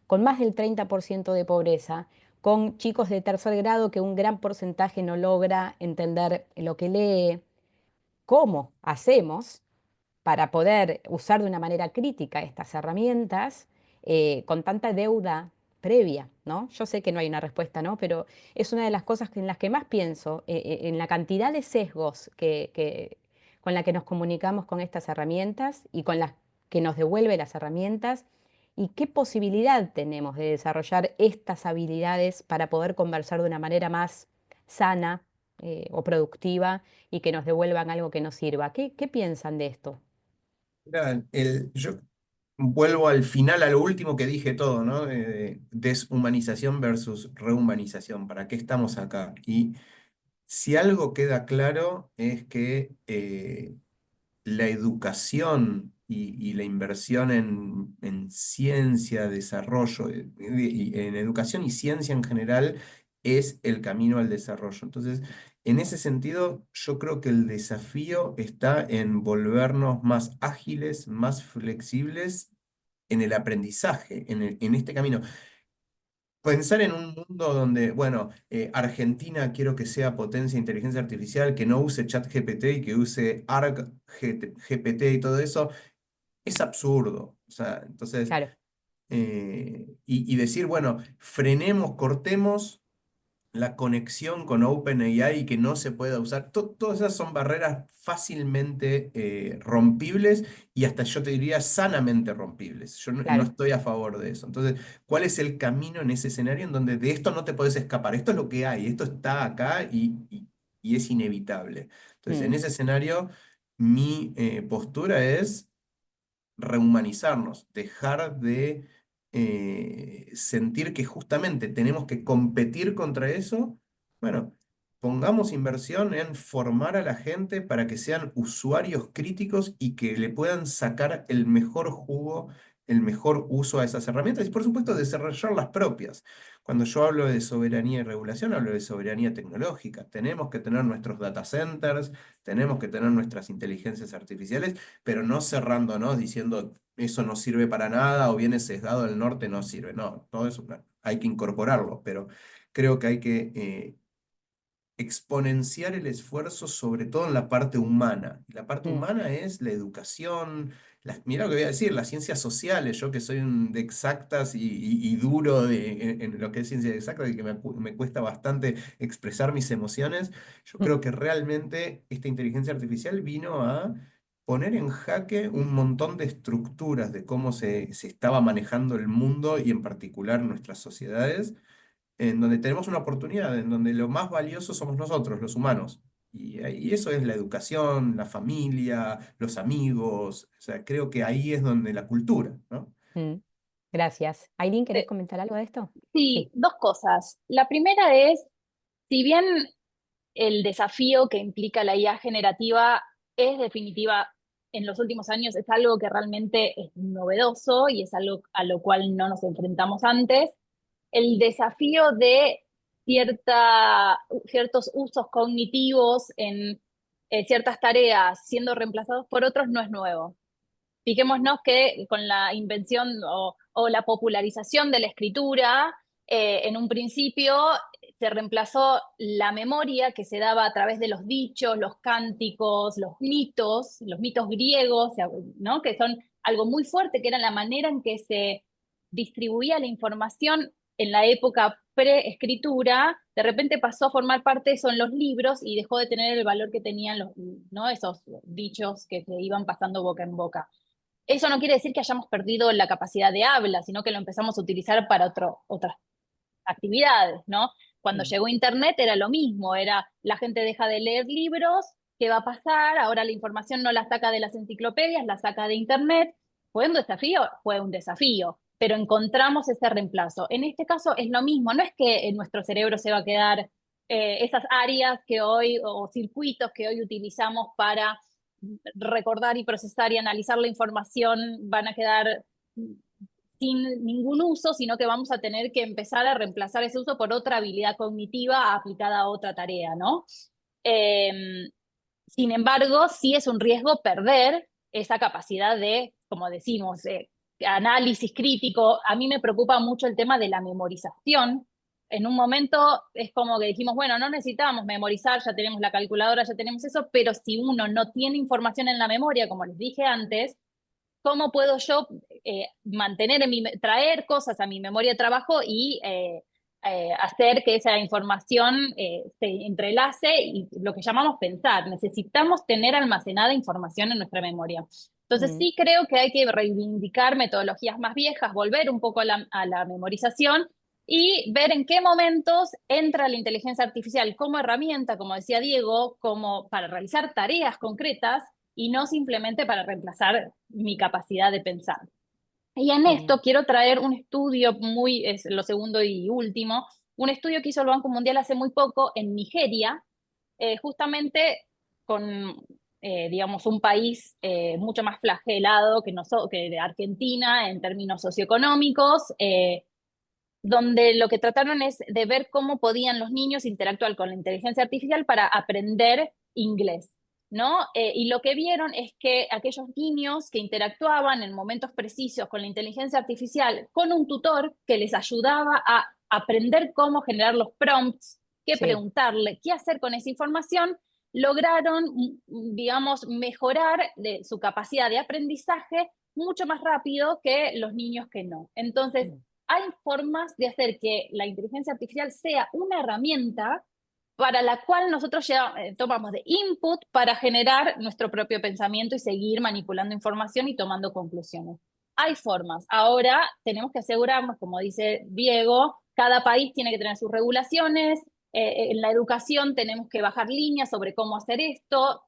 con más del 30% de pobreza, con chicos de tercer grado que un gran porcentaje no logra entender lo que lee. ¿Cómo hacemos para poder usar de una manera crítica estas herramientas con tanta deuda previa, ¿no? Yo sé que no hay una respuesta, ¿no? Pero es una de las cosas en las que más pienso, en la cantidad de sesgos con la que nos comunicamos con estas herramientas y con las que nos devuelve las herramientas, y qué posibilidad tenemos de desarrollar estas habilidades para poder conversar de una manera más sana o productiva y que nos devuelvan algo que nos sirva. ¿Qué piensan de esto? Mirá, yo vuelvo al final, a lo último que dije todo, ¿no? Deshumanización versus rehumanización. ¿Para qué estamos acá? Y si algo queda claro es que la educación y la inversión en ciencia, desarrollo, y en educación y ciencia en general, es el camino al desarrollo. Entonces, en ese sentido, yo creo que el desafío está en volvernos más ágiles, más flexibles en el aprendizaje, en este camino. Pensar en un mundo donde, bueno, Argentina quiero que sea potencia de inteligencia artificial, que no use ChatGPT y que use ARC, GPT y todo eso, es absurdo. O sea, entonces, Claro. y decir, bueno, frenemos, cortemos la conexión con OpenAI y que no se pueda usar, todas esas son barreras fácilmente rompibles y hasta yo te diría sanamente rompibles. Yo no Claro. estoy a favor de eso. Entonces, ¿cuál es el camino en ese escenario en donde de esto no te puedes escapar? Esto es lo que hay, esto está acá y es inevitable. Entonces, en Mm, ese escenario, mi postura es rehumanizarnos, dejar de sentir que justamente tenemos que competir contra eso. Bueno, pongamos inversión en formar a la gente para que sean usuarios críticos y que le puedan sacar el mejor jugo, el mejor uso a esas herramientas y por supuesto desarrollar las propias. Cuando yo hablo de soberanía y regulación, hablo de soberanía tecnológica. Tenemos que tener nuestros data centers, tenemos que tener nuestras inteligencias artificiales, pero no cerrándonos diciendo eso no sirve para nada o viene sesgado del norte, no sirve. No, todo eso hay que incorporarlo, pero creo que hay que exponenciar el esfuerzo, sobre todo en la parte humana. Y la parte mm, humana es la educación, mira lo que voy a decir, las ciencias sociales, yo que soy de exactas y duro en lo que es ciencias exactas y que me cuesta bastante expresar mis emociones, yo mm, creo que realmente esta inteligencia artificial vino a poner en jaque un montón de estructuras de cómo se estaba manejando el mundo y en particular nuestras sociedades en donde tenemos una oportunidad, en donde lo más valioso somos nosotros, los humanos. Y eso es la educación, la familia, los amigos. O sea, creo que ahí es donde la cultura, ¿no? mm. Gracias. Aileen, ¿querés Eh, comentar algo de esto? Sí, Sí. dos cosas. La primera es, si bien el desafío que implica la IA generativa es definitiva en los últimos años, es algo que realmente es novedoso y es algo a lo cual no nos enfrentamos antes. El desafío de ciertos usos cognitivos en ciertas tareas siendo reemplazados por otros no es nuevo. Fijémonos que con la invención o la popularización de la escritura, en un principio se reemplazó la memoria que se daba a través de los dichos, los cánticos, los mitos griegos, ¿no? Que son algo muy fuerte, que era la manera en que se distribuía la información en la época preescritura, de repente pasó a formar parte de eso en los libros y dejó de tener el valor que tenían ¿no? Esos dichos que se iban pasando boca en boca. Eso no quiere decir que hayamos perdido la capacidad de habla, sino que lo empezamos a utilizar para otras actividades, ¿no? Cuando Mm, llegó Internet era lo mismo, era la gente deja de leer libros, ¿qué va a pasar? Ahora la información no la saca de las enciclopedias, la saca de Internet. ¿Fue un desafío? Fue un desafío, pero encontramos ese reemplazo. En este caso es lo mismo, no es que en nuestro cerebro se va a quedar esas áreas que hoy, o circuitos que hoy utilizamos para recordar y procesar y analizar la información, van a quedar sin ningún uso, sino que vamos a tener que empezar a reemplazar ese uso por otra habilidad cognitiva aplicada a otra tarea, ¿no? Eh, Sin embargo, sí es un riesgo perder esa capacidad de, como decimos, análisis crítico. A mí me preocupa mucho el tema de la memorización. En un momento es como que dijimos, bueno, no necesitamos memorizar, ya tenemos la calculadora, ya tenemos eso, pero si uno no tiene información en la memoria, como les dije antes, ¿cómo puedo yo traer cosas a mi memoria de trabajo y hacer que esa información se entrelace y lo que llamamos pensar? Necesitamos tener almacenada información en nuestra memoria. Entonces mm, sí creo que hay que reivindicar metodologías más viejas, volver un poco a la memorización y ver en qué momentos entra la inteligencia artificial como herramienta, como decía Diego, como para realizar tareas concretas y no simplemente para reemplazar mi capacidad de pensar. Y en bien. esto quiero traer un estudio es lo segundo y último, un estudio que hizo el Banco Mundial hace muy poco en Nigeria, justamente con, digamos, un país mucho más flagelado que de Argentina en términos socioeconómicos, donde lo que trataron es de ver cómo podían los niños interactuar con la inteligencia artificial para aprender inglés. ¿no? Y lo que vieron es que aquellos niños que interactuaban en momentos precisos con la inteligencia artificial, con un tutor que les ayudaba a aprender cómo generar los prompts, qué Sí. preguntarle, qué hacer con esa información, lograron, digamos, mejorar su capacidad de aprendizaje mucho más rápido que los niños que no. Entonces, hay formas de hacer que la inteligencia artificial sea una herramienta para la cual nosotros ya tomamos de input para generar nuestro propio pensamiento y seguir manipulando información y tomando conclusiones. Hay formas. Ahora tenemos que asegurarnos, como dice Diego, cada país tiene que tener sus regulaciones. En la educación tenemos que bajar líneas sobre cómo hacer esto.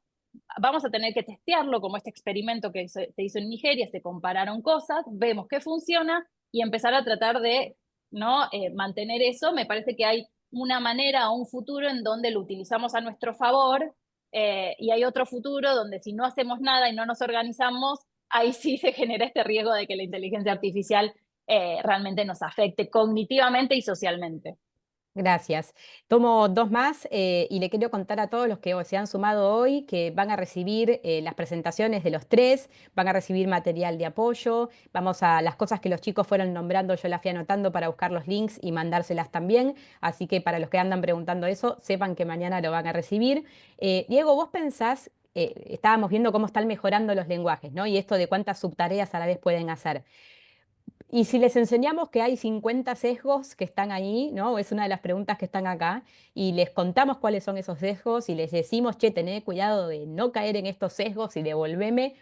Vamos a tener que testearlo, como este experimento que se hizo en Nigeria, se compararon cosas, vemos que funciona y empezar a tratar de, ¿no? Mantener eso. Me parece que hay una manera o un futuro en donde lo utilizamos a nuestro favor, y hay otro futuro donde si no hacemos nada y no nos organizamos, ahí sí se genera este riesgo de que la inteligencia artificial realmente nos afecte cognitivamente y socialmente. Gracias. Tomo dos más y le quiero contar a todos los que se han sumado hoy que van a recibir las presentaciones de los tres, van a recibir material de apoyo, vamos a las cosas que los chicos fueron nombrando, yo las fui anotando para buscar los links y mandárselas también, así que para los que andan preguntando eso, sepan que mañana lo van a recibir. Diego, vos pensás, estábamos viendo cómo están mejorando los lenguajes, ¿no? Y esto de cuántas subtareas a la vez pueden hacer. Y si les enseñamos que hay 50 sesgos que están ahí, ¿no? Es una de las preguntas que están acá, y les contamos cuáles son esos sesgos y les decimos, che, tené cuidado de no caer en estos sesgos y devolveme,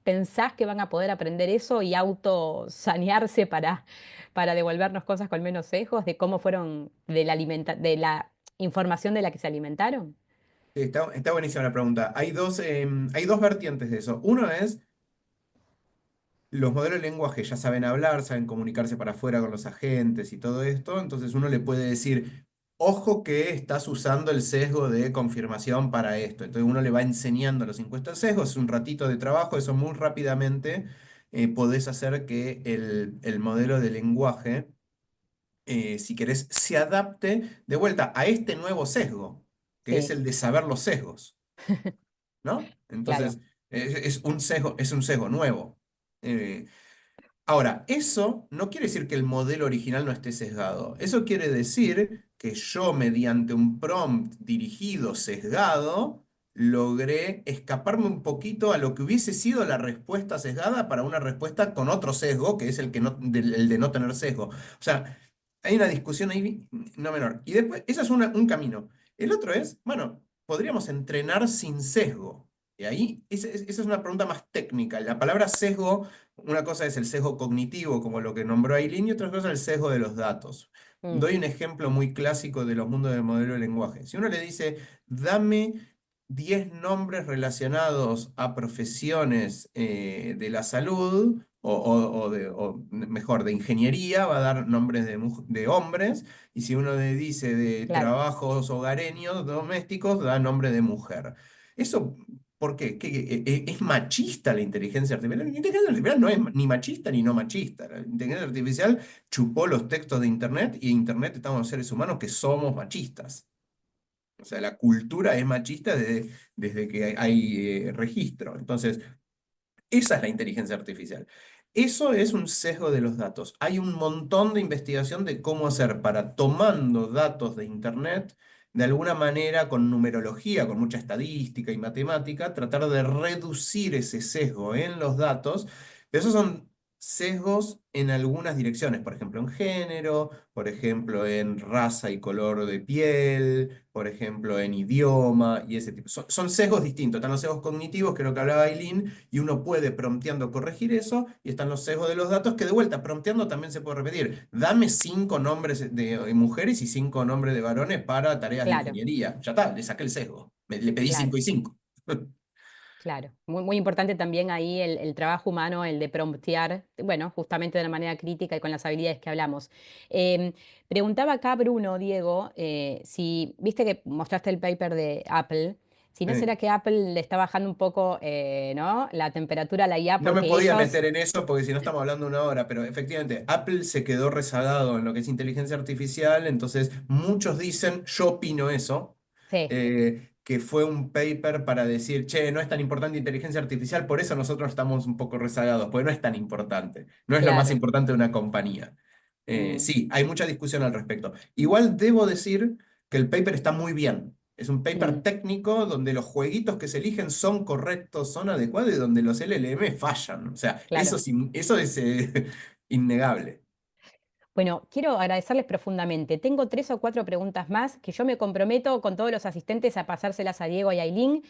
¿pensás que van a poder aprender eso y autosanearse para devolvernos cosas con menos sesgos, de cómo fueron, de la información de la que se alimentaron? Sí, está buenísima la pregunta. Hay dos vertientes de eso. Uno es, los modelos de lenguaje ya saben hablar, saben comunicarse para afuera con los agentes y todo esto, entonces uno le puede decir, ojo que estás usando el sesgo de confirmación para esto. Entonces uno le va enseñando los 50 sesgos, es un ratito de trabajo, eso muy rápidamente podés hacer que el modelo de lenguaje, si querés, se adapte de vuelta a este nuevo sesgo, que es Sí, el de saber los sesgos, ¿no? claro. Entonces, es un sesgo nuevo. Eh, Ahora, eso no quiere decir que el modelo original no esté sesgado. Eso quiere decir que yo, mediante un prompt dirigido sesgado, logré escaparme un poquito a lo que hubiese sido la respuesta sesgada para una respuesta con otro sesgo, que es el de no tener sesgo. O sea, hay una discusión ahí no menor. Y después, ese es un camino. El otro es, bueno, podríamos entrenar sin sesgo. Y ahí, esa es una pregunta más técnica. La palabra sesgo, una cosa es el sesgo cognitivo, como lo que nombró Aileen, y otra cosa es el sesgo de los datos. Mm, Doy un ejemplo muy clásico de los mundos del modelo de lenguaje. Si uno le dice, dame 10 nombres relacionados a profesiones de la salud, o mejor, de ingeniería, va a dar nombres de hombres, y si uno le dice de claro. trabajos hogareños, domésticos, da nombre de mujer. Eso, ¿por qué? ¿Es machista la inteligencia artificial? La inteligencia artificial no es ni machista ni no machista. La inteligencia artificial chupó los textos de Internet, y en Internet estamos los seres humanos que somos machistas. O sea, la cultura es machista desde que hay registro. Entonces, esa es la inteligencia artificial. Eso es un sesgo de los datos. Hay un montón de investigación de cómo hacer para, tomando datos de Internet, de alguna manera con numerología, con mucha estadística y matemática, tratar de reducir ese sesgo en los datos. Pero esos son sesgos en algunas direcciones, por ejemplo, en género, por ejemplo, en raza y color de piel, por ejemplo, en idioma y ese tipo. Son sesgos distintos. Están los sesgos cognitivos, que es lo que hablaba Aileen, y uno puede prompteando corregir eso, y están los sesgos de los datos, que de vuelta, prompteando también se puede repetir. Dame 5 nombres de mujeres y 5 nombres de varones para tareas de Claro, ingeniería. Ya está, le saqué el sesgo. Le pedí claro. 5 y 5. Claro, muy, muy importante también ahí el trabajo humano, el de promptear, bueno, justamente de una manera crítica y con las habilidades que hablamos. Preguntaba acá Bruno, Diego, si viste que mostraste el paper de Apple, si no será que Apple le está bajando un poco, ¿no? La temperatura a la IA No me porque podía ellos, meter en eso porque si no estamos hablando una hora, pero efectivamente Apple se quedó rezagado en lo que es inteligencia artificial, entonces muchos dicen, yo opino eso, sí, que fue un paper para decir, che, no es tan importante inteligencia artificial, por eso nosotros estamos un poco rezagados, porque no es tan importante, no es lo más Claro. importante de una compañía. Mm, Sí, hay mucha discusión al respecto. Igual debo decir que el paper está muy bien. Es un paper mm, técnico donde los jueguitos que se eligen son correctos, son adecuados y donde los LLM fallan. O sea, claro. eso es innegable. Bueno, quiero agradecerles profundamente. Tengo 3 o 4 preguntas más que yo me comprometo con todos los asistentes a pasárselas a Diego y a Ailín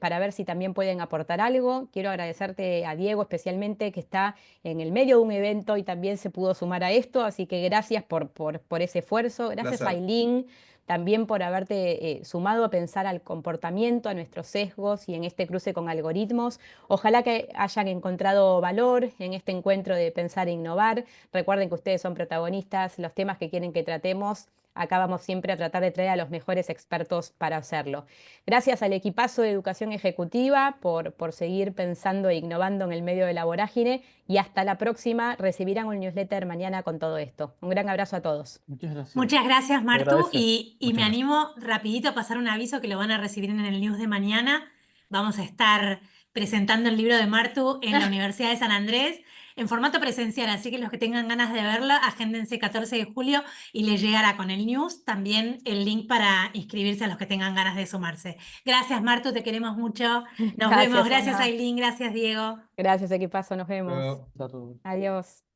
para ver si también pueden aportar algo. Quiero agradecerte a Diego especialmente que está en el medio de un evento y también se pudo sumar a esto, así que gracias por ese esfuerzo. Gracias a Placer. Ailín también por haberte sumado a pensar al comportamiento, a nuestros sesgos y en este cruce con algoritmos. Ojalá que hayan encontrado valor en este encuentro de pensar e innovar. Recuerden que ustedes son protagonistas, los temas que quieren que tratemos, acá vamos siempre a tratar de traer a los mejores expertos para hacerlo. Gracias al equipazo de Educación Ejecutiva por seguir pensando e innovando en el medio de la vorágine y hasta la próxima. Recibirán un newsletter mañana con todo esto. Un gran abrazo a todos. Muchas gracias. Muchas gracias, Se Martu. agradece. Y Muchas me gracias. animo rapidito a pasar un aviso que lo van a recibir en el news de mañana. Vamos a estar presentando el libro de Martu en la Universidad de San Andrés en formato presencial, así que los que tengan ganas de verla, agéndense 14 de julio y les llegará con el news también el link para inscribirse a los que tengan ganas de sumarse. Gracias, Martu, te queremos mucho. Nos vemos. Gracias, Gracias, Ana. Ailín. Gracias, Diego. Gracias, equipazo. Nos vemos. Chao. Hasta luego. Adiós.